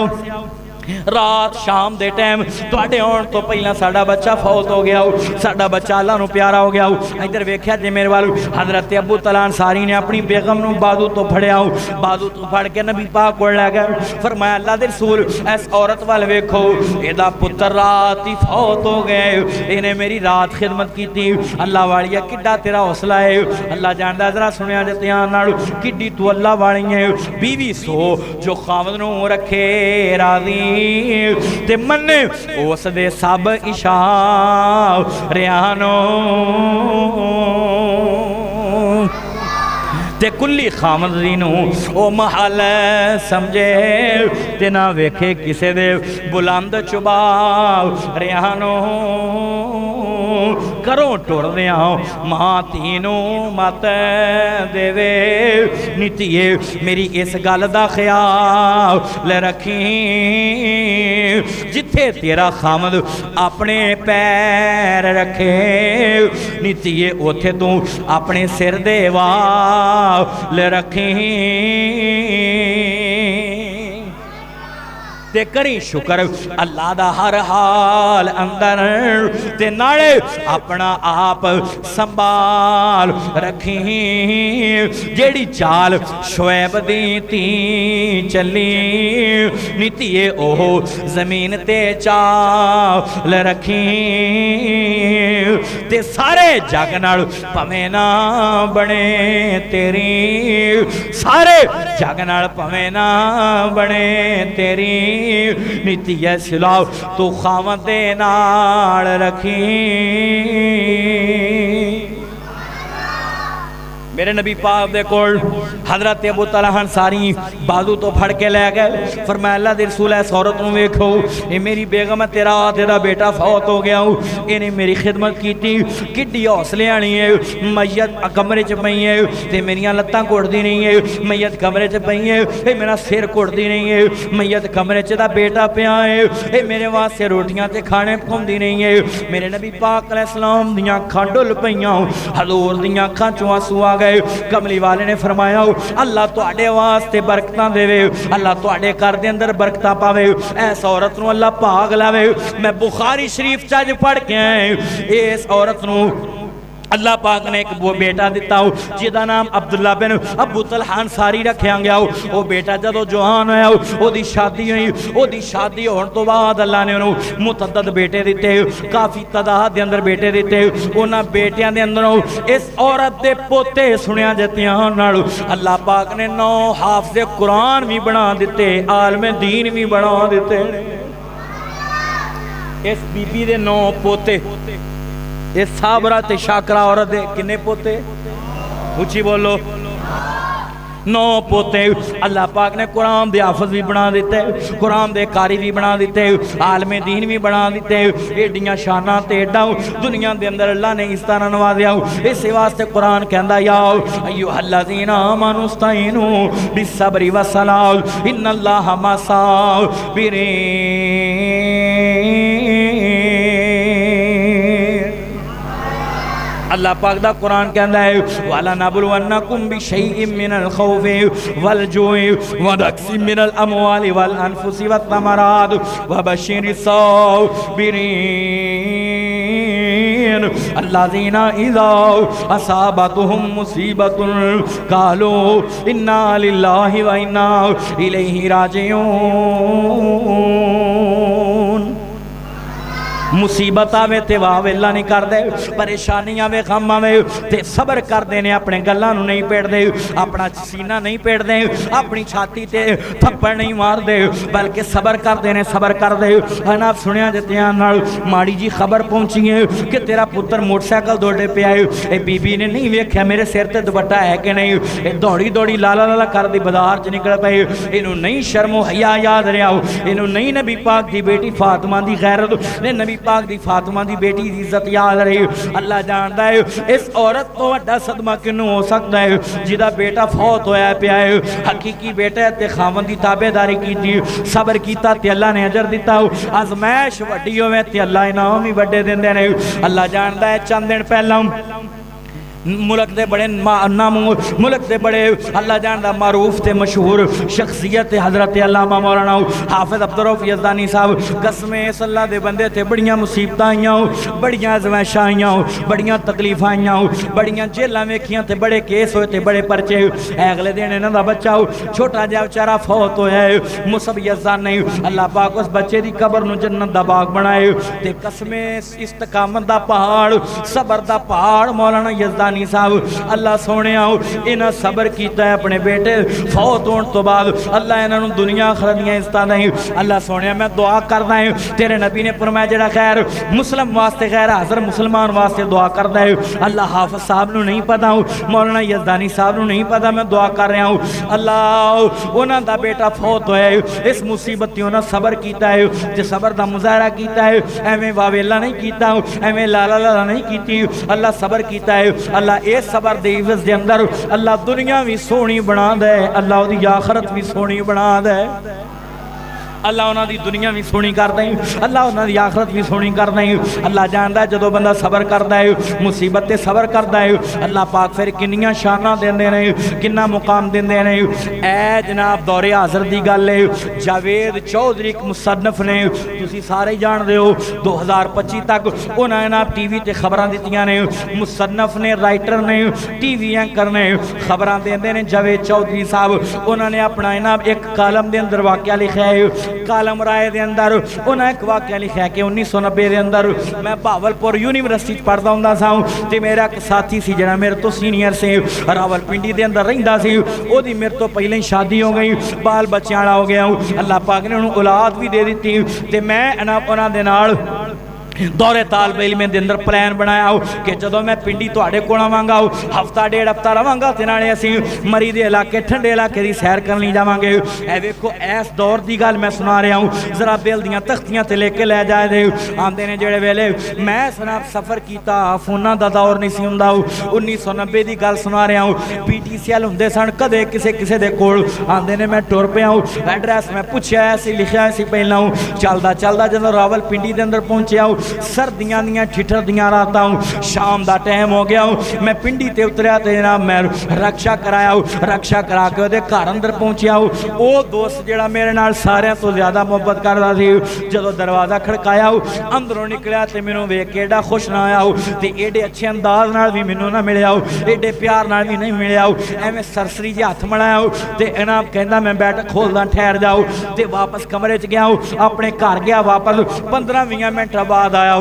रात शाम दे टाइम तुहाडे आउण तो पहला साडा बच्चा फौत हो गया, साडा बच्चा अल्लाह नूं प्यारा हो गया। इधर वेख्या जे मेरे वाल हज़रत अबू तलहा अंसारी ने अपनी बेगम नूं बाजू तो फड़िया, बाजू तो फड़ के नबी पाक कोल लै गए। फरमाया अल्लाह दे रसूल इस औरत वाल वेखो, इहदा पुत्र रात ही फौत हो गए, इहने मेरी रात खिदमत की। अल्लाह वालिया किड्डा तेरा हौसला है। अल्लाह जानदा जरा सुनिया जे ध्यान नाल किड्डी तू अल्लाह वाली है। बीवी सो जो खामद नूं रखे राजी ते मन्ने उस दे सब इशारियां ते कुल्ली खामद दी नूं ओ महल समझे ते ना वेखे किसे दे बुलंद चुबारियां करों टुरदिया मां तीनों मत देवे। नीतिए मेरी इस गल दा ख्याल रखी, जिथे तेरा खामद अपने पैर रखे नीतिए उथे तू अपने सिर दे वाल रखी। ते करी शुक्र अल्लाह दा हर हाल अंदर ते नाले अपना आप संभाल रखी। जेड़ी चाल शुएब दी धी चली नीतिए ओह जमीन ते चाल रखी। ते सारे जग नाल भवें ना बने तेरी, सारे जग नाल भवें ना बने तेरी नीति है सिलाओ तू खामद दे नाल रखी। मेरे नबी पाक दे कोल हजरत अबू तलहा अंसारी बाजू तो फड़ के लै गए। फरमाया अल्लाह दे रसूल इस औरत नूं वेखो, ये मेरी बेगम है, तेरा तेरा बेटा फौत हो गया, इन्हें मेरी खिदमत की, किड्डी हौसले आनी है। मैयत कमरे च पई है ते मेरियां लत्तां घुटदी नहीं है, मैयत कमरे च पई है ते मेरा सिर घुटदी नहीं है, मैयत कमरे च दा बेटा पिया है, ये मेरे वास्ते रोटियां ते खाने पकाउंदी नहीं है। मेरे नबी पाक अलैहिस्सलाम दियां अखां डुल पईयां, हजूर दियां अखां चों आंसू आ गए। कमली वाले ने फरमाया अल्लाह तुहाडे वास्ते बरकतां देवे, अल्लाह तुहाडे घर दे अंदर बरकतां पावे, इस औरत नूं अल्लाह भाग लावे। मैं बुखारी शरीफ च अज पढ़ के आया इस औरत नूं अल्लाह पाक ने एक वो बेटा दिता जिदा नाम अब्दुल्ला बिन अबू तलहा अंसारी रखा गया। वो बेटा जदों जवान होया ओदी शादी हुई, ओदी शादी होने तो बाद अल्लाह ने उन्होंने मुतअद्दद बेटे दिते, काफ़ी तादाद के अंदर बेटे दिते। उन्होंने बेटियां के अंदरों इस औरत के पोते सुनिया ध्यान नाल अल्लाह पाक ने 9 हाफिज़े कुरान भी बना दिते, आलमे दीन भी बना दिते। इस बीबी दे 9 पोते ये साबरा ते शाकरा औरत दे किन्ने पोते? उची बोलो। 9 पोते। अल्लाह पाक ने कुरान दे हाफिज भी बना दिते, कुरान दे कारी भी बना दिते, आलमे दीन भी बना दिते। एडियां शाना ते एडा दुनिया दे अंदर अल्लाह ने इस तरह नवाजिया। इस वास्ते कुरान कहंदा या अय्युहल्लज़ीना आमनुस्तईनु बिस्सब्रि वस्सलाह इन्नल्लाहा मस्साबिरीन। अल्लाह पाक दा कुरान कहंदा है वाला नबलुवन्नकुम बिशैइन मिनल खौफि वल जुइ व नक्सिम मिनल अमवालि वल अनफुसि वत तमरात व बशिरिस साबिरीन अल्लज़ीना इज़ा असाबतहुम मुसीबतुन क़ालू इन्ना लिल्लाहि व इन्ना इलैहि राजिऊन। मुसीबत आवे ते वाह वेला नहीं करते, परेशानी आवे गम आवे ते सबर करते हैं, अपने गल्लां नूं नहीं पेड़ते, अपना सीना नहीं पेड़ते, अपनी छाती ते थप्पड़ नहीं मारते, बल्कि सबर करते हैं। सबर करते हैं ना। सुनिया जित्तियां नाल माड़ी जी खबर पहुंची है कि तेरा पुत्र मोटरसाइकिल दौड़े पे आए, ये बीबी ने नहीं वेख्या मेरे सिर ते दुपट्टा है कि नहीं, ये दौड़ी दौड़ी लाला लाला कर दी बाजार च निकल पे। इनू नहीं शर्मो हया याद रहा, इनू नहीं नबी पाक की बेटी फातिमा की गैरत ने नबी पाक दी फातिमा दी बेटी दी इज्जत याद रही। अल्लाह जानता है इस औरत तो बड़ा सदमा किन्नू हो सकता है जिदा बेटा फौत होया पिया है, हकीकी बेटा है ते खावन दी ताबेदारी कीती, सबर कीता ते अल्लाह ने अजर दिता। आजमैश वड्डी होवे ते अल्लाह इनाम ही वड्डे दिंदे ने। अल्लाह जानता है चंद दिन पहला मुल्क दे बड़े मुल्क दे बड़े अल्लाह जानदा मारूफ ते मशहूर शख्सियत हज़रत अल्लामा मौलाना हाफिज़ अब्दुर्रऊफ़ यज़दानी साहब कसमें इस अल्लाह दे बंदे ते बड़ियां मुसीबतां आईयां, बड़ियां आज़माइशां आईयां, बड़ियां तकलीफां आईयां, बड़ियां जेलां वेखियां ते बड़े केस होए ते बड़े परचे। अगले दिन इन्हां दा बच्चा छोटा जिहा बेचारा फौत होया है, मुसब यज़दानी अल्लाह पाक उस बच्चे दी कब्र नूं जन्नत दा बाग बनाए ते कसमें इस्तकामत दा पहाड़ सबर दा पहाड़ मौलाना यज़दानी साहब अल्लाह सोने इन्हें सबर किया अपने बेटे फौत होने तो बाद। अल्लाह इन्होंने दुनिया आखिरत दी इज्जत नहीं। अल्लाह सोने मैं दुआ करदा है तेरे नबी ने फरमाया जेड़ा खैर मुस्लिम वास्ते खैर हाज़र मुसलमान वास्ते दुआ करदा है। अल्लाह हाफिज़ साहब नूं नहीं पता, मौलाना यज़दानी साहब नूं नहीं पता, मैं दुआ कर रहा हूँ अल्लाह उन्हां दा बेटा फौत होया है, इस मुसीबत ते उन्हां सबर किया है, जे सबर दा मुजाहरा किया है, एवें वावेला नहीं किया, एवें लाला लाला नहीं की, अल्लाह सबर किया है। अल्लाह इस सबर दे इवज़ दे अंदर अल्लाह दुनिया भी सोहनी बना दे, अल्लाह उहदी आखिरत भी सोहनी बना दे। अल्लाह उन्हां दी दुनिया भी सोहनी कर दे, अल्लाह उन्हां दी आखिरत भी सोहनी कर दे। अल्लाह जानदा है जदों बंदा सबर करदा है, मुसीबत ते सबर करदा है, अल्लाह पाक फिर किन्नियां शानां देंदे ने, किन्ना मुकाम देंदे ने। ऐ जनाब दौरे हाज़र दी गल है, जावेद चौधरी एक मुसन्नफ ने, तुसीं सारे ही जाणदे हो 2025 तक उन्हां जनाब टीवी ते खबरां दित्तियां ने, मुसन्नफ ने, राइटर ने, टीवी एंकर ने, खबरां देंदे ने। जावेद चौधरी साहब उन्होंने अपना जनाब एक कालम दे अंदर वाक़या लिखा है, कालम राय दे अंदर उन्हें एक वाक़या लिखा है कि 1990 के अंदर मैं भावलपुर यूनिवर्सिटी पढ़ता होंदा सा ते मेरा एक साथी सी जिहड़ा मेरे तो सीनियर से रावलपिंडी के अंदर रहिंदा सी, ओदी मेरे तो पहले ही शादी हो गई, बाल बच्चों वाला हो गया, अल्लाह पाक ने उन्होंने औलाद भी दे दी ते मैं उन्हां दे नाल दौरे तालब इल्म के अंदर प्लान बनाया कि जदों मैं पिंडी तुहाडे कोल आवांगा हफ्ता डेढ़ हफ्ता रवांगा ते नाले असीं मरी दे इलाके ठंडे इलाके की सैर करनी जावांगे। ए वेखो इस दौर की गल मैं सुना रहा हूँ, जरा बिल दियां तख्तियां ते लेके लै जाए दे आंदे ने जेड़े वेले मैं सनाब सफ़र किया, फोनां दा दौर नहीं सी हुंदा, 1990 की गल सुना रहा हूँ। PTCL हुंदे सन, कदे किसे किसे दे कोल आंदे ने, मैं टुर पिया एड्रैस मैं पुछया सी, लिखिया सी पहलां, चलदा चलदा जदों रावलपिंडी के अंदर पहुंचिया सर्दियां दियां ठिठर दियां रातां, शाम का टाइम हो गया, मैं पिंडी ते उतरिया ते जनाब मैं रक्षा कराया, रक्षा करा के उहदे घर अंदर पहुंचिया। वो दोस्त जिहड़ा मेरे नाल सारियां तो ज़्यादा मुहब्बत करदा सी, जदों दरवाज़ा खड़काया अंदरों निकलिया ते मैनूं वेख के एडा खुश ना होया ते एडे अच्छे अंदाज नाल भी मैनूं ना मिलिया, एडे प्यार नाल भी नहीं मिलिया, एवें सरसरी जी हथ मिलाया ते जनाब कहंदा मैं बैठक खोलदा ठहर जाओ ते वापस कमरे च गया, अपने घर गया, वापस 15-20 मिनट बाद आया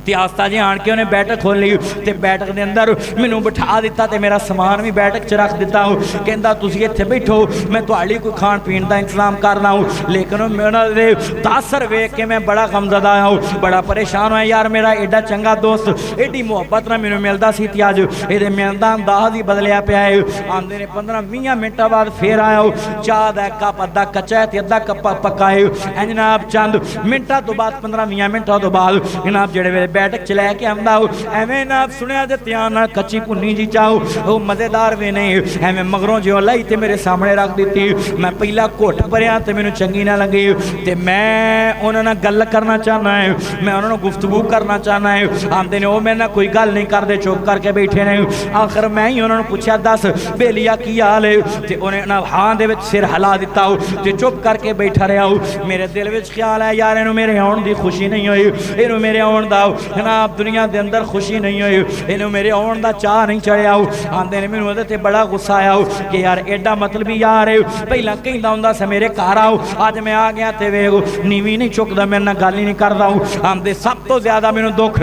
ते आस्ता जी आन के उन्हें बैठक खोली ते बैठक के अंदर मैनू बिठा दिता ते मेरा समान भी बैठक च रख दिता कहता तुसीं इत्थे बैठो मैं तुहाड़ी कोई खाण पीण का इंतजाम करना हूँ लेकिन उन्होंने 10 वेख के मैं बड़ा गमजदा हूँ बड़ा परेशान होया यार मेरा एडा चंगा दोस्त एडी मुहब्बत ना मैनू मिलता सी ते अज ये मिलता अंदाज ही बदलिया पिया है आंदे ने 15-20 मिनटों बाद फिर आया चाह का कप अद्धा कच्चा है ते अद्धा कप पक्का है जनाब चंद मिनटों तो बाद 15-20 मिनटों तो बाद जनाब जेड़े बैठक च लैके आंदा एवें ना सुनिया जे ध्यान नाल कच्ची भुन्नी जी चाहो वो मज़ेदार भी नहीं एवें मगरों जो लाई ते मेरे सामने रख दी मैं पहला घुट भरिया तो मैनू चंगी ना लगी तो मैं उन्होंने गल करना चाहना है मैं उन्होंने गुफ्तगू करना चाहना है आते ने वो मेरे ना कोई गल नहीं करते चुप करके बैठे ने आखिर मैं ही उन्होंने पूछा दस बेलिया की हाल है तो उन्हें ना हाँ दे विच सिर हिला दिता तो चुप करके बैठा रहा मेरे दिल में ख्याल है यार इनू मेरे आने की खुशी नहीं हुई इनू मेरे आने का जनाब दुनिया के अंदर खुशी नहीं हुई इनू मेरे आने का चाह नहीं चढ़िया आते ने मैनू उहदे ते बड़ा गुस्सा आया कि यार एडा मतलब ही यार पहला कहता हुंदा सी मेरे घर आओ अज मैं आ गया तो वेख नीवी नहीं चुकता मेरे नाल गल ही नहीं करता आते सब तो ज्यादा मैनू दुख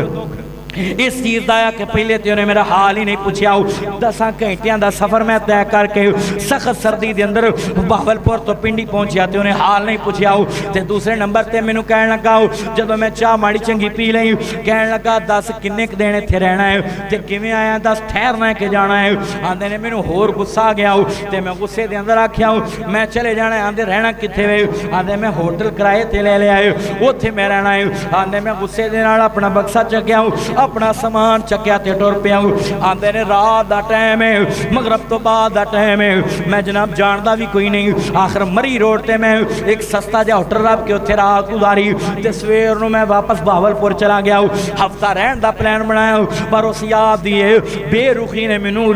इस चीज़ का कि पहले तो उन्हें मेरा हाल ही नहीं पूछा 10 घंटिया का सफ़र मैं तय करके सख्त सर्दी के अंदर बहावलपुर तो पिंडी पहुंचा तो उन्हें हाल नहीं पूछा तो दूसरे नंबर पर मैनू कह लगा जो मैं चाह माड़ी चंगी पी ली कह लगा दस किन्ने क दिन इत्थे रहना है तो किवें आया दस ठहरना के जाना है आंदे ने मैनू होर गुस्सा आ गया तो मैं गुस्से के अंदर आख्या मैं चले जाना आंदे रहना कित्थे वे आंदे मैं होटल किराए ते ले लिया उत्थे मैं रहना है आंदे मैं गुस्से के नाल अपना बक्सा चक्या अपना समान चक्या ते टुर पिया आंदे ने रात का टाइम है मगरब तो बाद का टाइम है मैं जनाब जानता भी कोई नहीं आखिर मरी रोड ते मैं एक सस्ता जिहा होटल रख के उत्थे रात गुजारी ते सवेर नूं मैं वापस बहावलपुर चला गया हफ्ता रहन का प्लान बनाया पर उस याद दी बेरुखी ने मैनू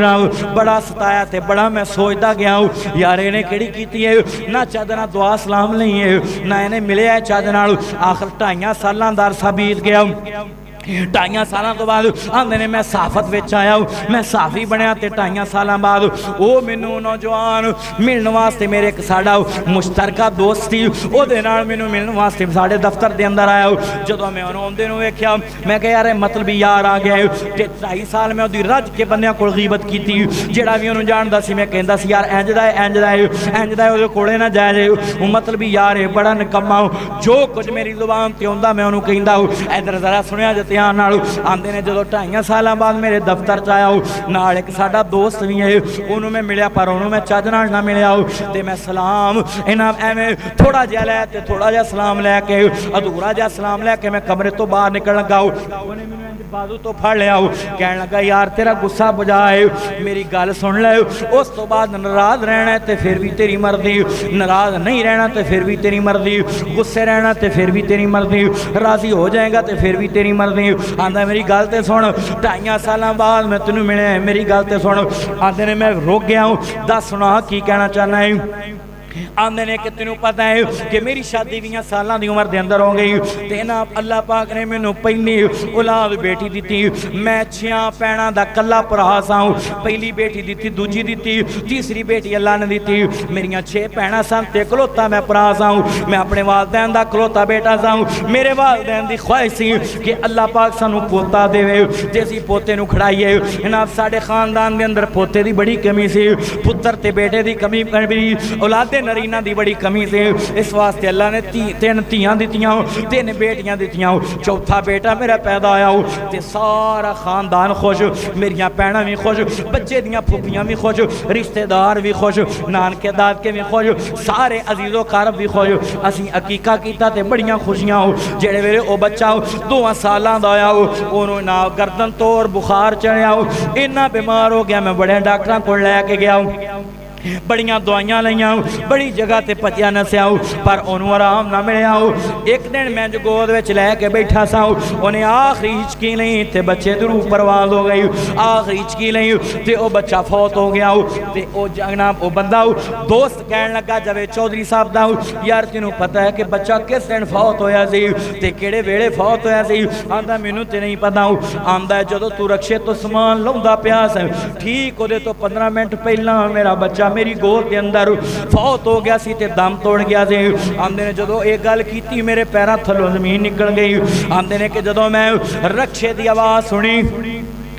बड़ा सताया ते बड़ा मैं सोचता गया यार इन्हें किहड़ी कीती है ना चज नाल दुआ सलाम नहीं है ना इन्हें मिले चज नाल आखिर 2.5 सालां दा अरसा बीत गया 2.5 सालों तो बाद आंदे ने मैं साफत विच आया मैं साफी बनया तो 2.5 सालों बाद वो मैनू नौजवान मिलने वास्ते मेरे एक साडा मुश्तरका दोस्त थी उहदे नाल मैनू मिलने वास्ते साडे दफ्तर के अंदर आया जो मैं उन्होंने आउंदे नूं वेख्या मैं कहा यार मतलब भी यार आ गया ते 2.5 साल मैं उहदी रज के बंदियां कोल गीबत कीती जिहड़ा भी उन्होंने जानदा सी मैं कहंदा सी यार इंज दा इंज दा इंज दा उहदे कोले ना जाया जाए मतलब भी यार बड़ा निकम्मा जो कुछ मेरी जुबान ते आउंदा मैं उन्होंने कहंदा इधर जरा सुनिया जे ध्यान नाल आंदे ने जो 2.5 सालों बाद मेरे दफ्तर च आया नाल एक साडा दोस्त भी है उन्होंने मैं मिलिया पर उन्होंने मैं चज नाल ना मिलिया तो मैं सलाम इन्हां एवें थोड़ा जिहा लै ते थोड़ा जिहा सलाम लैके अधूरा जिहा सलाम लैके मैं कमरे तो बाहर निकल लगा उन्हें मैनू बाजू तो फड़ लिया कह लगा यार तेरा गुस्सा बुझा है मेरी गल सुन ले उस तो बाद नाराज रहना तो फिर भी तेरी मर्जी नाराज नहीं रहना तो फिर भी तेरी मर्जी गुस्से रहना तो फिर भी तेरी मर्जी राजी हो जाएगा तो फिर भी तेरी मर्जी आंदा मेरी गल तो सुन 2.5 सालों बाद मैं तेनू मिले मेरी गल तो सुन आंदे ने मैं रुक गया हूँ दस सुना की कहना चाहना है आंदे ने कि तेनू पता है कि मेरी शादी 20 सालों की उम्र के अंदर हो गई ते ना अल्लाह पाक ने मैनू पहली औलाद बेटी दी मैं 6 भैणों का कला भरा सा पहली बेटी दी दूजी दी तीसरी बेटी अल्लाह ने दी मेरिया 6 भैणा सन ते इकलौता मैं भरा सा मैं अपने वालदैन का इकलौता बेटा सा मेरे वालदैन की ख्वाहिश सी कि अल्लाह पाक सानू पोता देवे जे असीं पोते नू खड़ाईए जनाब साडे खानदान के अंदर पोते की बड़ी कमी सी पुत्र ते बेटे की कमी औलादे नरीना की बड़ी कमी से इस वास्ते अल्लाह ने 3 धियां दित्तियां 3 बेटियां दित्तियां चौथा बेटा मेरा पैदा होया ते सारा खानदान खुश मेरिया भैणां भी खुश बच्चे दियां फुफियां भी खुश रिश्तेदार भी खुश नानके दादके भी खुश सारे अजीज़ो कारब भी खुश असीं अकीका कीता ते बड़ियां खुशियां जेड़े वेले वो बच्चा 2 सालां दा होया ओनू ना गर्दन तोड़ बुखार चढ़िया इन्ना बीमार हो गया मैं बड़े डॉक्टरां कोल लैके गया बड़ियां दवाइयां लईयां बड़ी जगह ते भज्या नसिया पर उन्होंने आराम ना मिलिया एक दिन मैं जो गोद विच लैके बैठा सा उन्हें आखिरी हिचकी लई ते बच्चे दी रूह परवाज हो गई आखिरी हिचकी लई ते वो बच्चा फौत हो गया ते ओ जनाब वो बंदा दोस्त कहन लगा जावेद चौधरी साहब दा यार तेनू पता है कि बच्चा किस दिन फौत होया सी ते किहड़े वेले फौत होया सी आंदा मैनू ते नहीं पता आंदा जदों तू रक्शे तो समान लाउंदा पिया सी ठीक उहदे तो 15 मिनट पहला मेरा बच्चा मेरी गोद के अंदर फौत हो गया सी ते दम तोड़ गया सी। आंदे ने जदों ये गल कीती मेरे पैरों थल्लों जमीन निकल गई। आंदे ने कि जदों मैं रक्षे की आवाज़ सुनी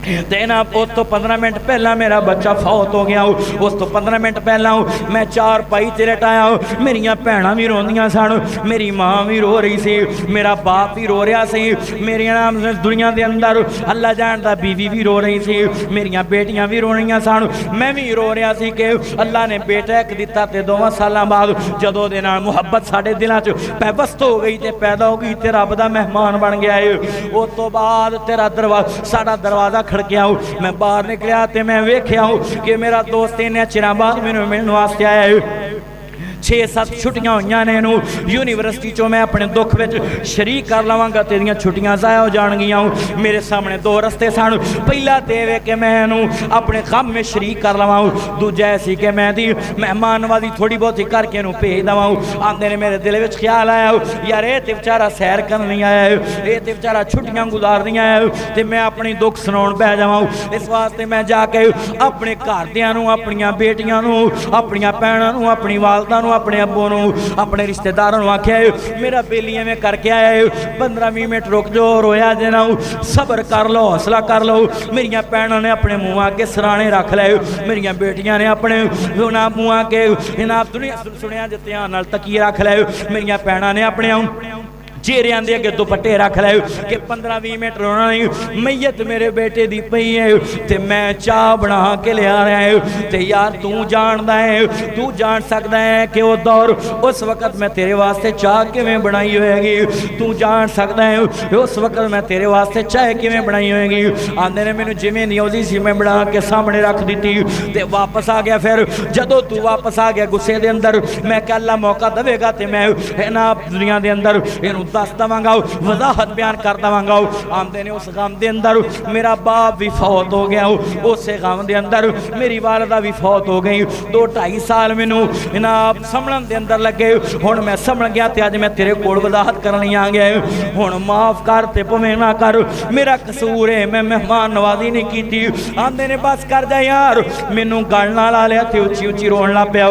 तेना उस तो 15 मिनट पहला मेरा बच्चा फौत हो गया। उस तो 15 मिनट पहला मैं चार पाई ते लटाया। मेरिया भैन भी रोंदियां सन, मेरी माँ भी रो रही सी, मेरा बाप भी रो रहा सी। मेरी नाम दुनिया के अंदर अल्लाह जानदा बीवी भी रो रही सी, मेरिया बेटियां भी रो रही सन, मैं भी रो रहा सी कि अल्लाह ने बेटा एक दिता ते 2 साल बाद जदों दे नाल मुहब्बत साडे दिलों च पैवस्त हो गई ते पैदा हो गई ते रब दा मेहमान बन गया है। उस तो बाद तेरा दरवाजा साडा दरवाजा खड़किया। मैं बाहर निकलिया ते मैं वेख्या कि मेरा दोस्त इन्ने चिरां बाद मैनूं मिलण वास्ते आया है। 6-7 छुट्टियां हुई ने इनू यूनीवर्सिटी चो मैं अपने दुख में शरीक कर लवांगा, तेरियां छुट्टियां ज़ाया हो जाणगियां। मेरे सामने 2 रस्ते सन, पहला ते वे कि मैं इनू अपने काम में शरीक कर लवां, दूजा ऐसी कि मैं दी मेहमान नवाजी थोड़ी बहुती करके इनू भेज देवां। आंदे ने मेरे दिल में ख्याल आया यार ये तो बेचारा सैर कर नहीं आया, ये तो बेचारा छुट्टियां गुजारदियां है तो मैं अपनी दुख सुनाउण पै जावां। इस वास्ते मैं जाके अपने घरदियां नूं, अपनियां बेटियां नूं, अपनियां भैणां नूं, अपनी वालदा नूं, अपने अब्बों नूं, अपने रिश्तेदारों नूं आख्या मेरा बेली में करके आया 15-20 मिनट रुक जाओ, रोया जे ना, सबर कर लो, हौसला कर लो। मेरिया भैनों ने अपने मुँह आके सराहने रख ले, मेरिया बेटियां ने अपने मुँह आके इन्हां दुनिया सुनिया जे ध्यान नाल तकिए रख ले, मेरिया भैनों ने अपने चेहरियां दे अगे दुपट्टे रख ले कि 15-20 मिनट रोना नहीं। मैयत मेरे बेटे दी पई है ते मैं चाह बना के लिया रहा है ते यार तू जानदा है, तू जान सकदा है कि वो दौर उस वक्त मैं तेरे वास्ते चाह किवें बनाई होएगी, तू जान सकदा है उस वक्त मैं तेरे वास्ते चाह किवें बनाई होएगी। आंदे ने मैनूं जिवें दी औंदी सी मैं बना के सामने रख दी ते वापस आ गया। फिर जदों तू वापस आ गया गुस्से दे अंदर, मैं कह अल्लाह मौका देवेगा ते मैं इन्हां दुनिया दे अंदर इहनूं दस देवांगा, वजाहत बयान कर देवांगा। आंदे ने उस गम दे अंदर मेरा बाप भी फौत हो गया, उस गम दे अंदर मेरी वालदा भी फौत हो गई। 2-2.5 साल मैनू इन्हां संभलन दे अंदर लगे। हुण मैं संभल गया ते अज मैं तेरे कोल वजाहत करनी आ गया। हुण माफ कर ते भावें ना कर, मेरा कसूर है, मैं मेहमान नवाजी नहीं की। आंदे ने बस कर जा यार, मैनू गल नाल आ लिया ते उच्ची उच्ची रोन लग पिया।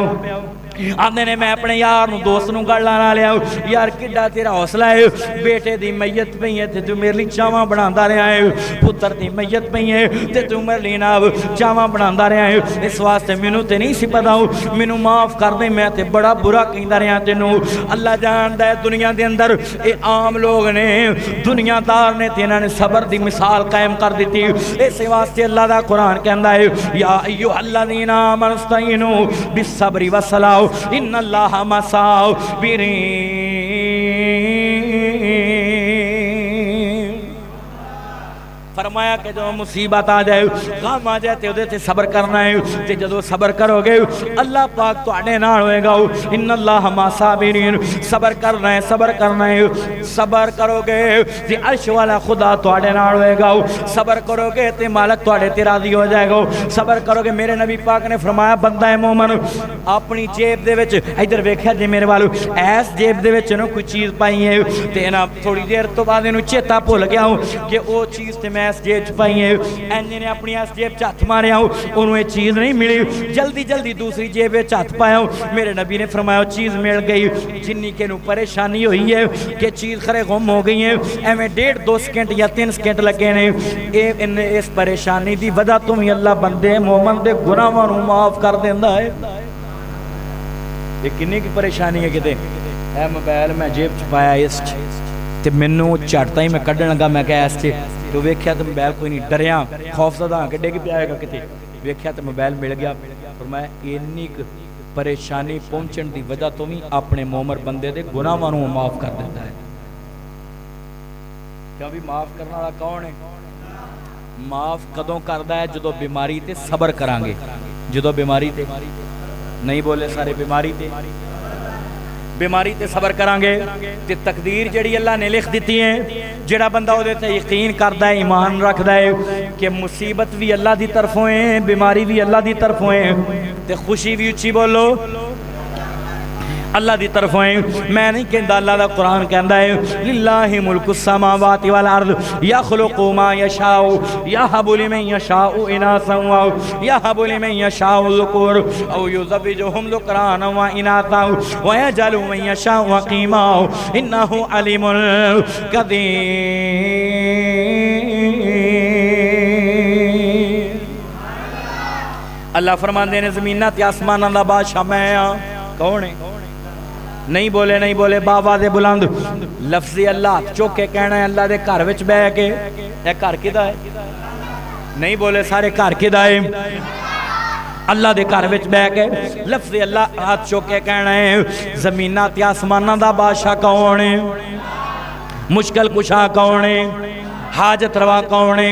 आंदे ने मैं अपने यार नूं दोस्त नूं गल ला लिया यार किड्डा तेरा हौसला है, बेटे दी मैयत पई है ते तू मेरे लिए चावां बनांदा रहा है, पुत्र दी मैयत पई है ते तू मेरे लिए ना चावां बनांदा रहा है। इस वास्ते मैनू ते नहीं सी पता, मैनू माफ़ कर दे, मैं ते बड़ा बुरा कहंदा रहा तैनू। अल्लाह जानदा है दुनिया दे अंदर ये आम लोग ने, दुनियादार ने ते इन्हां ने सबर दी मिसाल कायम कर दी। इस वास्ते अल्लाह दा कुरान कहंदा है या अय्युहल्लज़ीना आमनुस्तईनु बिस्सब्रि वस्सलाह इन्नल्लाह मस्साबिरीन। फरमाया कि जो मुसीबत आ जाए, गम आ जाए तो उहदे ते सबर करना है, ते जदों सबर करोगे अल्लाह पाक तुहाडे नाल होएगा। इन्नल्लाह मस्साबिरीन, सबर करना है, सबर करना है, सबर करोगे ते अर्श वाला खुदा तुहाडे नाल होएगा। सबर करोगे ते मालिक तुहाडे ते राजी हो जाएगा। सबर करोगे, मेरे नबी पाक ने फरमाया बंदा है मोमन अपनी जेब दे विच, इधर वेख्या जे मेरे वाल ऐस जेब दे विच ना कोई चीज़ पाई है ते ना थोड़ी देर तो बाद इहनूं चेता भुल गया कि वो चीज़ ते मैं इस जेब च पाई है। इंज ने अपनी इस जेब च हथ मारिया, उन्होंने ये चीज़ नहीं मिली, जल्दी जल्दी दूसरी जेब च हथ पाया। मेरे नबी ने फरमाया चीज़ मिल गई। जिन्नी के नूं परेशानी हुई है कि चीज़ खरे गुम हो गई है, एवं 1.5-2 सेकंड या 3 सेकंड लगे ने, इस परेशानी की वजह तो भी अल्लाह बंदे मोमन के गुनाहां नूं माफ़ कर देंदा है। ये किन्नी की परेशानी है, किते ए मोबाइल मैं जेब च पाया इस ते मैनू झटता ही मैं कढ़न लगा, मैं क्या इस तो वेख्या तो मोबाइल कोई नहीं, डरिया खौफजदा के डिग पियाएगा किते, वेख्या तो मोबाइल मिल गया। पर मैं इन्नी परेशानी पहुंचने की वजह तो भी अपने मोमर बंदे के गुनाहां नूं माफ़ कर देता है। क्यों भी माफ़ करने वाला कौन है? माफ़ कदों करता है जदों बीमारी ते सबर करांगे, जदों बीमारी ते नहीं बोले सारे बीमारी ते सबर करांगे ते तकदीर जिहड़ी अल्लाह ने लिख दी है, जिहड़ा बंदा उहदे ते यकीन करदा है, ईमान रखदा है कि मुसीबत भी अल्लाह दी तरफों है, बीमारी भी अल्लाह दी तरफों है ते खुशी भी, उच्ची बोलो, अल्लाह की तरफों है। मैं नहीं कहता, अल्लाह का कुरान कहता है लिल्लाहि मुल्कु समावाति वल अर्द यखलुकु मा यशाउ यहबु लिमन यशाउ इनासा व यहबु लिमन यशाउ ज़ुकुर औ युज़व्विजुहुम ज़ुक्राना व इनासा व यजअलु मन यशाउ अक़ीमा इन्नहु अलीमुल कदीर। अल्लाह फरमाते ने ज़मीनां ते आसमानां दा बादशाह मैं हाँ। कौन है? नहीं बोले, नहीं बोले। बाबा दे बुलंद लफ्ज़ी अल्लाह चुक के कहना है अल्लाह दे घर विच बह के, ए घर किदा है? नहीं बोले, सारे घर किदा है? अल्लाह दे घर विच बह के लफ्ज़ी अल्लाह हाथ चुक के कहना है ज़मीनां ते आसमानां दा बादशाह कौन है? मुश्किल कुशा कौन है? हाजत रवा कौन है?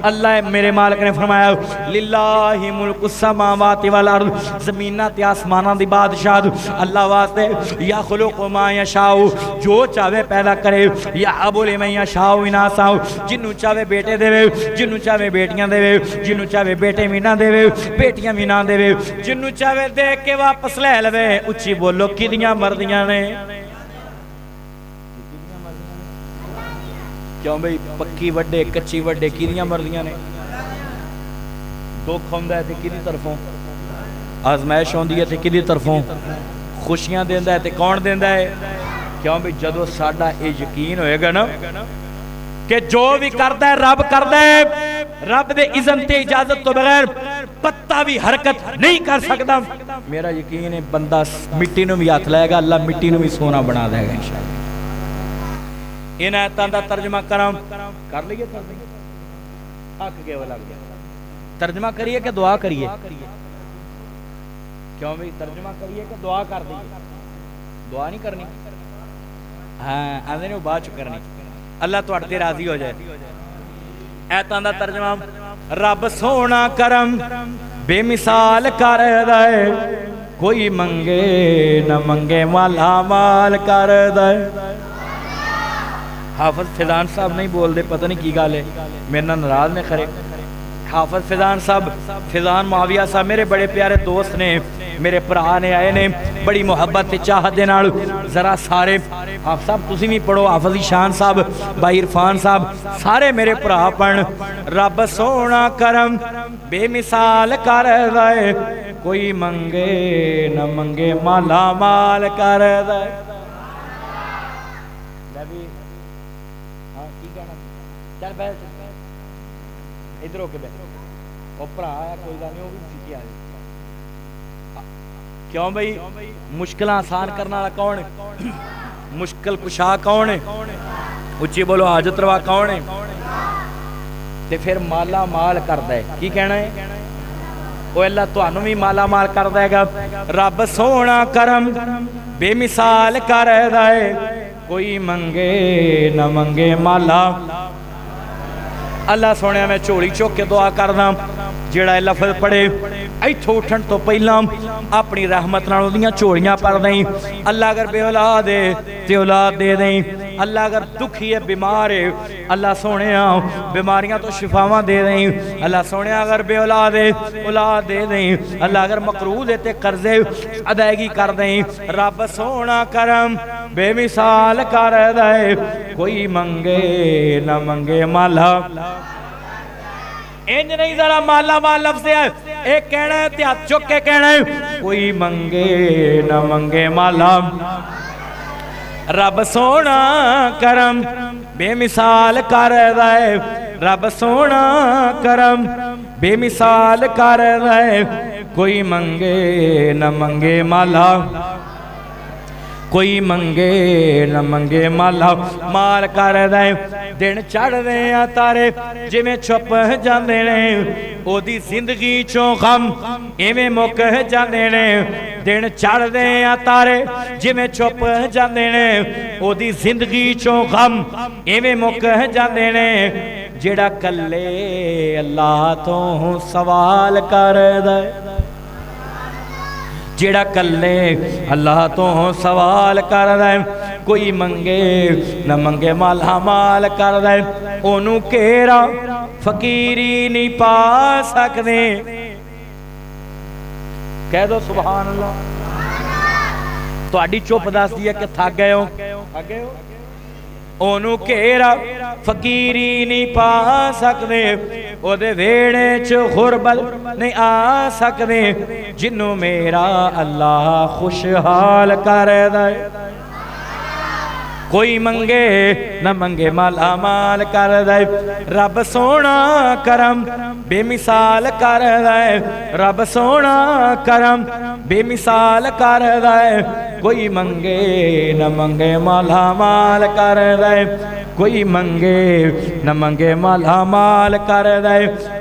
अल्लाह मेरे मालिक ने फरमाया लिल्लाहि मुल्कु समावाति वल अर्द, ज़मीनां ते आसमानां दी बादशाह अल्लाह वास्ते। या खुलुकु मा यशाउ, जो चाहे पैदा करे। या अबु लिमन यशाउ इनासा, जिन्नू चाहे बेटे देवे, जिन्नू चाहे बेटियां देवे, जिन्नू चाहे बेटे भी ना देवे, बेटियां भी ना देवे, जिन्नू चाहे दे के वापस ले लवे। उच्ची बोलो किदियां मर्दियां ने? क्यों भाई? पक्की वड्डे कच्ची वड्डे किदियां मर्दियां ने? दुख होंदा है ते किदी तरफों? आजमाइश होंदी है ते किदी तरफों? खुशियां देंदा है ते कौन देंदा है? क्यों भाई? जदों साडा ये यकीन होएगा ना कि जो भी करदा है रब करदा है, रब दे इज़्न ते इजाजत तो बगैर पत्ता भी हरकत नहीं कर सकता, मेरा यकीन है बंदा मिट्टी नूं भी हाथ लाएगा, अल्लाह मिट्टी नूं भी सोना बना देगा इंशाअल्लाह। इन आयतां दा तर्जमा कर लीए, थक गए लग गया। तर्जमा करिए कि दुआ करिए? क्यों भाई? तर्जमा करिए कि दुआ कर दीए? दुआ नहीं करनी, हाँ आंदे ने बाद च करनी। अल्लाह तुहाडे ते राजी हो जाए। आयतां दा तर्जमा रब सोना करम बेमिसाल करदा है, कोई मंगे न मंगे माला माल करदा है। हाफिज फैजान साहब नहीं बोलते, पता नहीं की गल है, मेरे नाल नाराज ने खरे। हाफिज फैजान साहब, फैजान मुआविया साहब मेरे बड़े प्यारे दोस्त ने, मेरे भरा ने, आए ने बड़ी मुहब्बत ते चाहत दे नाल। जरा सारे हाफिज साहब तुसीं भी पढ़ो, हाफिज ईशान साहब, भाई इरफान साहब, सारे मेरे भरा पढ़न। रब सोना करम बेमिसाल करदा है, कोई मंगे न मंगे माला माल करदा है। इधर होके बैठ, भरा आया कोई गल नहीं, वो भी सीखी आ जाए। क्यों भाई? मुश्किल आसान करने वाला कौन है? मुश्किल कुशा कौन है? उच्ची बोलो हाजत रवा कौन है? ते फिर माला माल करदा है। की कहना है? वो अल्लाह तुहानू भी माला माल कर देगा। रब सोना करम बेमिसाल करदा है, कोई मंगे न मंगे माला। अल्लाह सोने मैं झोली चुक के दुआ करदा, जेड़ा लफज पढ़े इथों उठन तो पहला अपनी रहमत नाल ओदियां झोलियां भर दें। अल्लाह अगर बेऔलाद है ते औलाद दे दें। अल्लाह अगर दुखी है, बीमार है, अल्लाह सोने बीमारियां तो शिफावां दे दें। अल्लाह सोने अगर बेऔलाद है औलाद दे दें। अल्लाह अगर मकरूज है ते कर्जे अदायगी कर दें। रब सोना करम बेमिसाल करदा है, कोई मंगे न मंगे माला। इंज नहीं, जरा माला माल लफ्ज़ है, एक कहना है हाथ चुक के कहना है, कोई मंगे न मंगे माला। रब सोना करम बेमिसाल करदा है, रब सोना करम बेमिसाल करदा है, कोई मंगे न मंगे माला। कोई मंगे न मंगे माला माल करदा है। दिन चढ़दे आ तारे जिवें छुप जांदे ने, ओदी जिंदगी चों गम इवें मुक जांदे ने। दिन चढ़दे आ तारे जिवें छुप जांदे ने, ओदी जिंदगी चों गम इवें मुक जांदे ने। जेड़ा कल्ले अल्लाह तो सवाल करदा है, जेड़ा कल्ले अल्लाह तो सवाल करदा है, कोई मंगे न मंगे माला माल करदा है। ओनू केरा फकीरी नहीं पा सकदे। कह दो सुभान अल्लाह। ਤੁਹਾਡੀ ਚੁੱਪ ਦੱਸਦੀ ਹੈ ਕਿ ਥੱਕ ਗਏ ਹੋ, ਥੱਕ ਗਏ ਹੋ। ਉਹਨੂੰ ਘੇਰਾ ਫਕੀਰੀ ਨਹੀਂ ਪਾ ਸਕਦੇ, ਉਹਦੇ ਵੇੜੇ 'ਚ ਗੁਰਬਤ ਨਹੀਂ ਆ ਸਕਦੇ, ਜਿਹਨੂੰ ਮੇਰਾ ਅੱਲਾਹ खुशहाल करदा है। कोई मंगे न मंगे माला माल कर दे, रब सोना करम बेमिसाल कर दे, रब सोना करम बेमिसाल कर दे। कोई मंगे न मंगे माला माल कर दे, कोई मंगे न मंगे माला माल कर दे।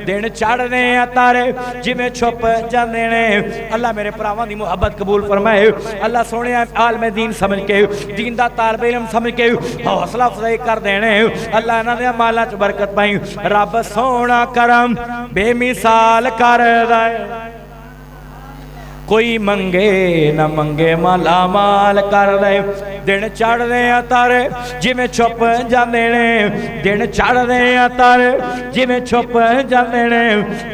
दिन चढ़ने तारे जिमें छुप जाते ने। अल्लाह मेरे भरावां दी मुहब्बत कबूल फरमाए। अल्लाह सोने आलम दीन समझ के, दीन दा तालिब इल्म समझ के हौसला अफजाई कर देने। अल्लाह इन्हां दे मालां च बरकत पाई। रब सोना करम बेमिसाल कर दे। कोई मंगे न मंगे माला माल कर दे। दिन चढ़दे तारे जिवें छुप जांदे ने, दिन चढ़दे तारे जिवें छुप जांदे ने।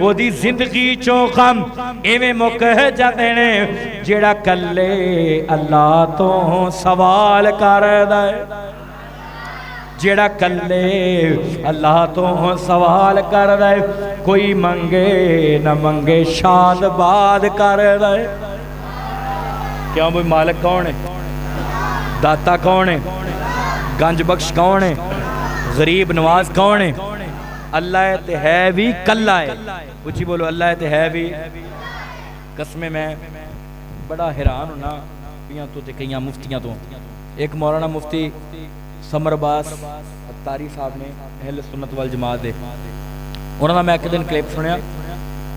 ओदी जिंदगी चों गम इवें मुक जांदे ने, जेड़ा कल्ले अल्लाह तो सवाल करदा है, जेड़ा कल्ले अल्लाह तो सवाल कर दे। कोई मंगे न मंगे शाद बाद कर दे। क्यों भाई मालिक कौन है, दाता कौन है, गंज बख्श कौन है, गरीब नवाज कौन है? अल्लाह ते है भी कल्ला है। उची बोलो अल्लाह ते है भी। कसमें मैं बड़ा हैरान होना पियां तो ते कई मुफ्तियां तो। एक मौलाना मुफ्ती समर अब्बास अत्तारी साहब ने अहले सुन्नत वल जमात दे, उन्हां दा मैं एक दिन क्लिप सुनिया।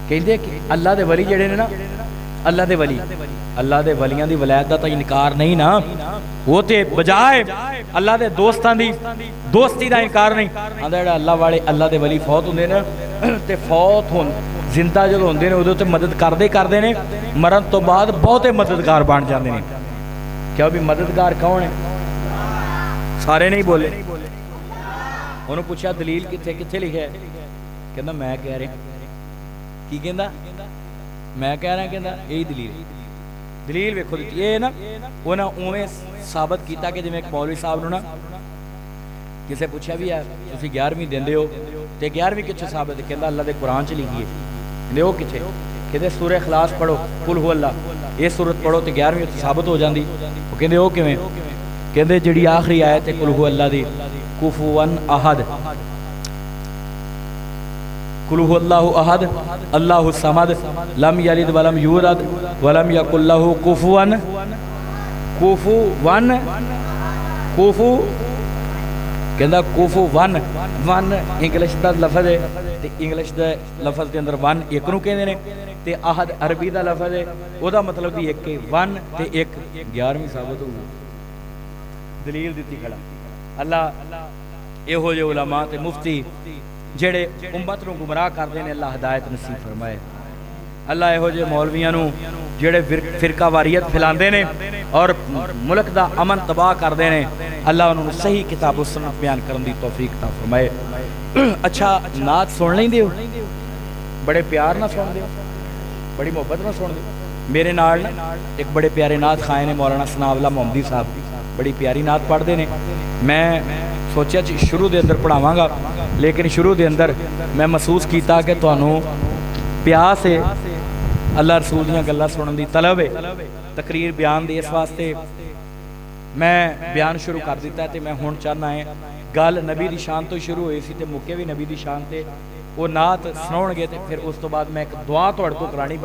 कहंदे कि अल्लाह दे वली जेड़े ने ना, अल्लाह दे वली, अल्लाह दे वलियां दी वलायत दा तां इनकार नहीं ना, वो ते बजाए अल्लाह दे दोस्तां दी दोस्ती दा इनकार नहीं। आंदा जेड़ा अल्लाह वाले अल्लाह दे वली फौत हुंदे ने ते फौत होन जिंदा जो होंदे ने उहदे ते मदद करदे ने, मरण तो बाद बहुते मददगार बन जांदे ने। क्या भी मददगार कौन है? सारे नहीं बोले। उन्होंने पूछा दलील किथे किथे लिखा है? कहना मैं कह रहा की, कहना मैं कह रहा, कहना यही दलील। दलील वेखो दी ये ना उन्हें उवें साबित किया कि जिवें मौलवी साहब ना किसे पूछा भी है तुसीं 11वीं देंदे हो ते 11वीं किथे साबित? कहना अल्लाह दे कुरान च लिखी है। कहंदे ओ किथे? कहंदे सूरह इखलास पढ़ो, कुल हु अल्लाह, ये सूरत पढ़ो तो 11वीं साबित हो जाती। वो कहंदे ओ किवें? कहंदे जिहड़ी आखिरी आयत है कुल हु अल्लाह दी, कुफुवन अहद, कुल हु अल्लाहु अहद अल्लाहु समद लम यलिद वलम यूलद वलम यकुल लहु कुफुवन, कुफुवन कुफु कहंदा कुफुवन, वन इंग्लिश दा लफज है ते इंग्लिश दे लफज के अंदर वन एक नूं कहंदे ने ते अहद अरबी दा लफज है, ओदा मतलब भी एक है। वन ते एक 11वीं साबित हो गई। दलील दी खड़ा। अल्लाह इहो जे उलमा ते मुफ्ती जेड़े उम्मत नूं गुमराह करदे ने, अल्लाह हिदायत नसीब फरमाए। अल्लाह इहो जे मौलवियां नूं जेड़े फिरका वारियत फैलांदे ने और मुल्क दा अमन तबाह करदे ने, अल्लाह उन्होंने सही किताब व सुन्नत बयान करने की तौफीक अता फरमाए। अच्छा नात सुन लेंदे हो? बड़े प्यार ना सुन दो, बड़ी मुहब्बत ना सुन दो। मेरे नाल एक बड़े प्यारे नात खाए ने मौलाना सनाउल्लाह मोहम्मदी साहब, बड़ी प्यारी नात पढ़ते हैं। मैं सोचा शुरू के अंदर पढ़ावांगा, लेकिन शुरू के अंदर मैं महसूस किया कि तुहानूं प्यास है, अल्लाह रसूल दीयां गल्लां सुनने की तलब है, तकरीर बयान दे, इस वास्ते मैं बयान शुरू कर दिता। तो मैं हुण चाहना है गल नबी की शान तो शुरू हुई सी ते मुक्के भी नबी की शान ते, वो नात सुनाउणगे ते फिर उस तो बाद मैं एक दुआ तुहाडे तो करानी। बड़ी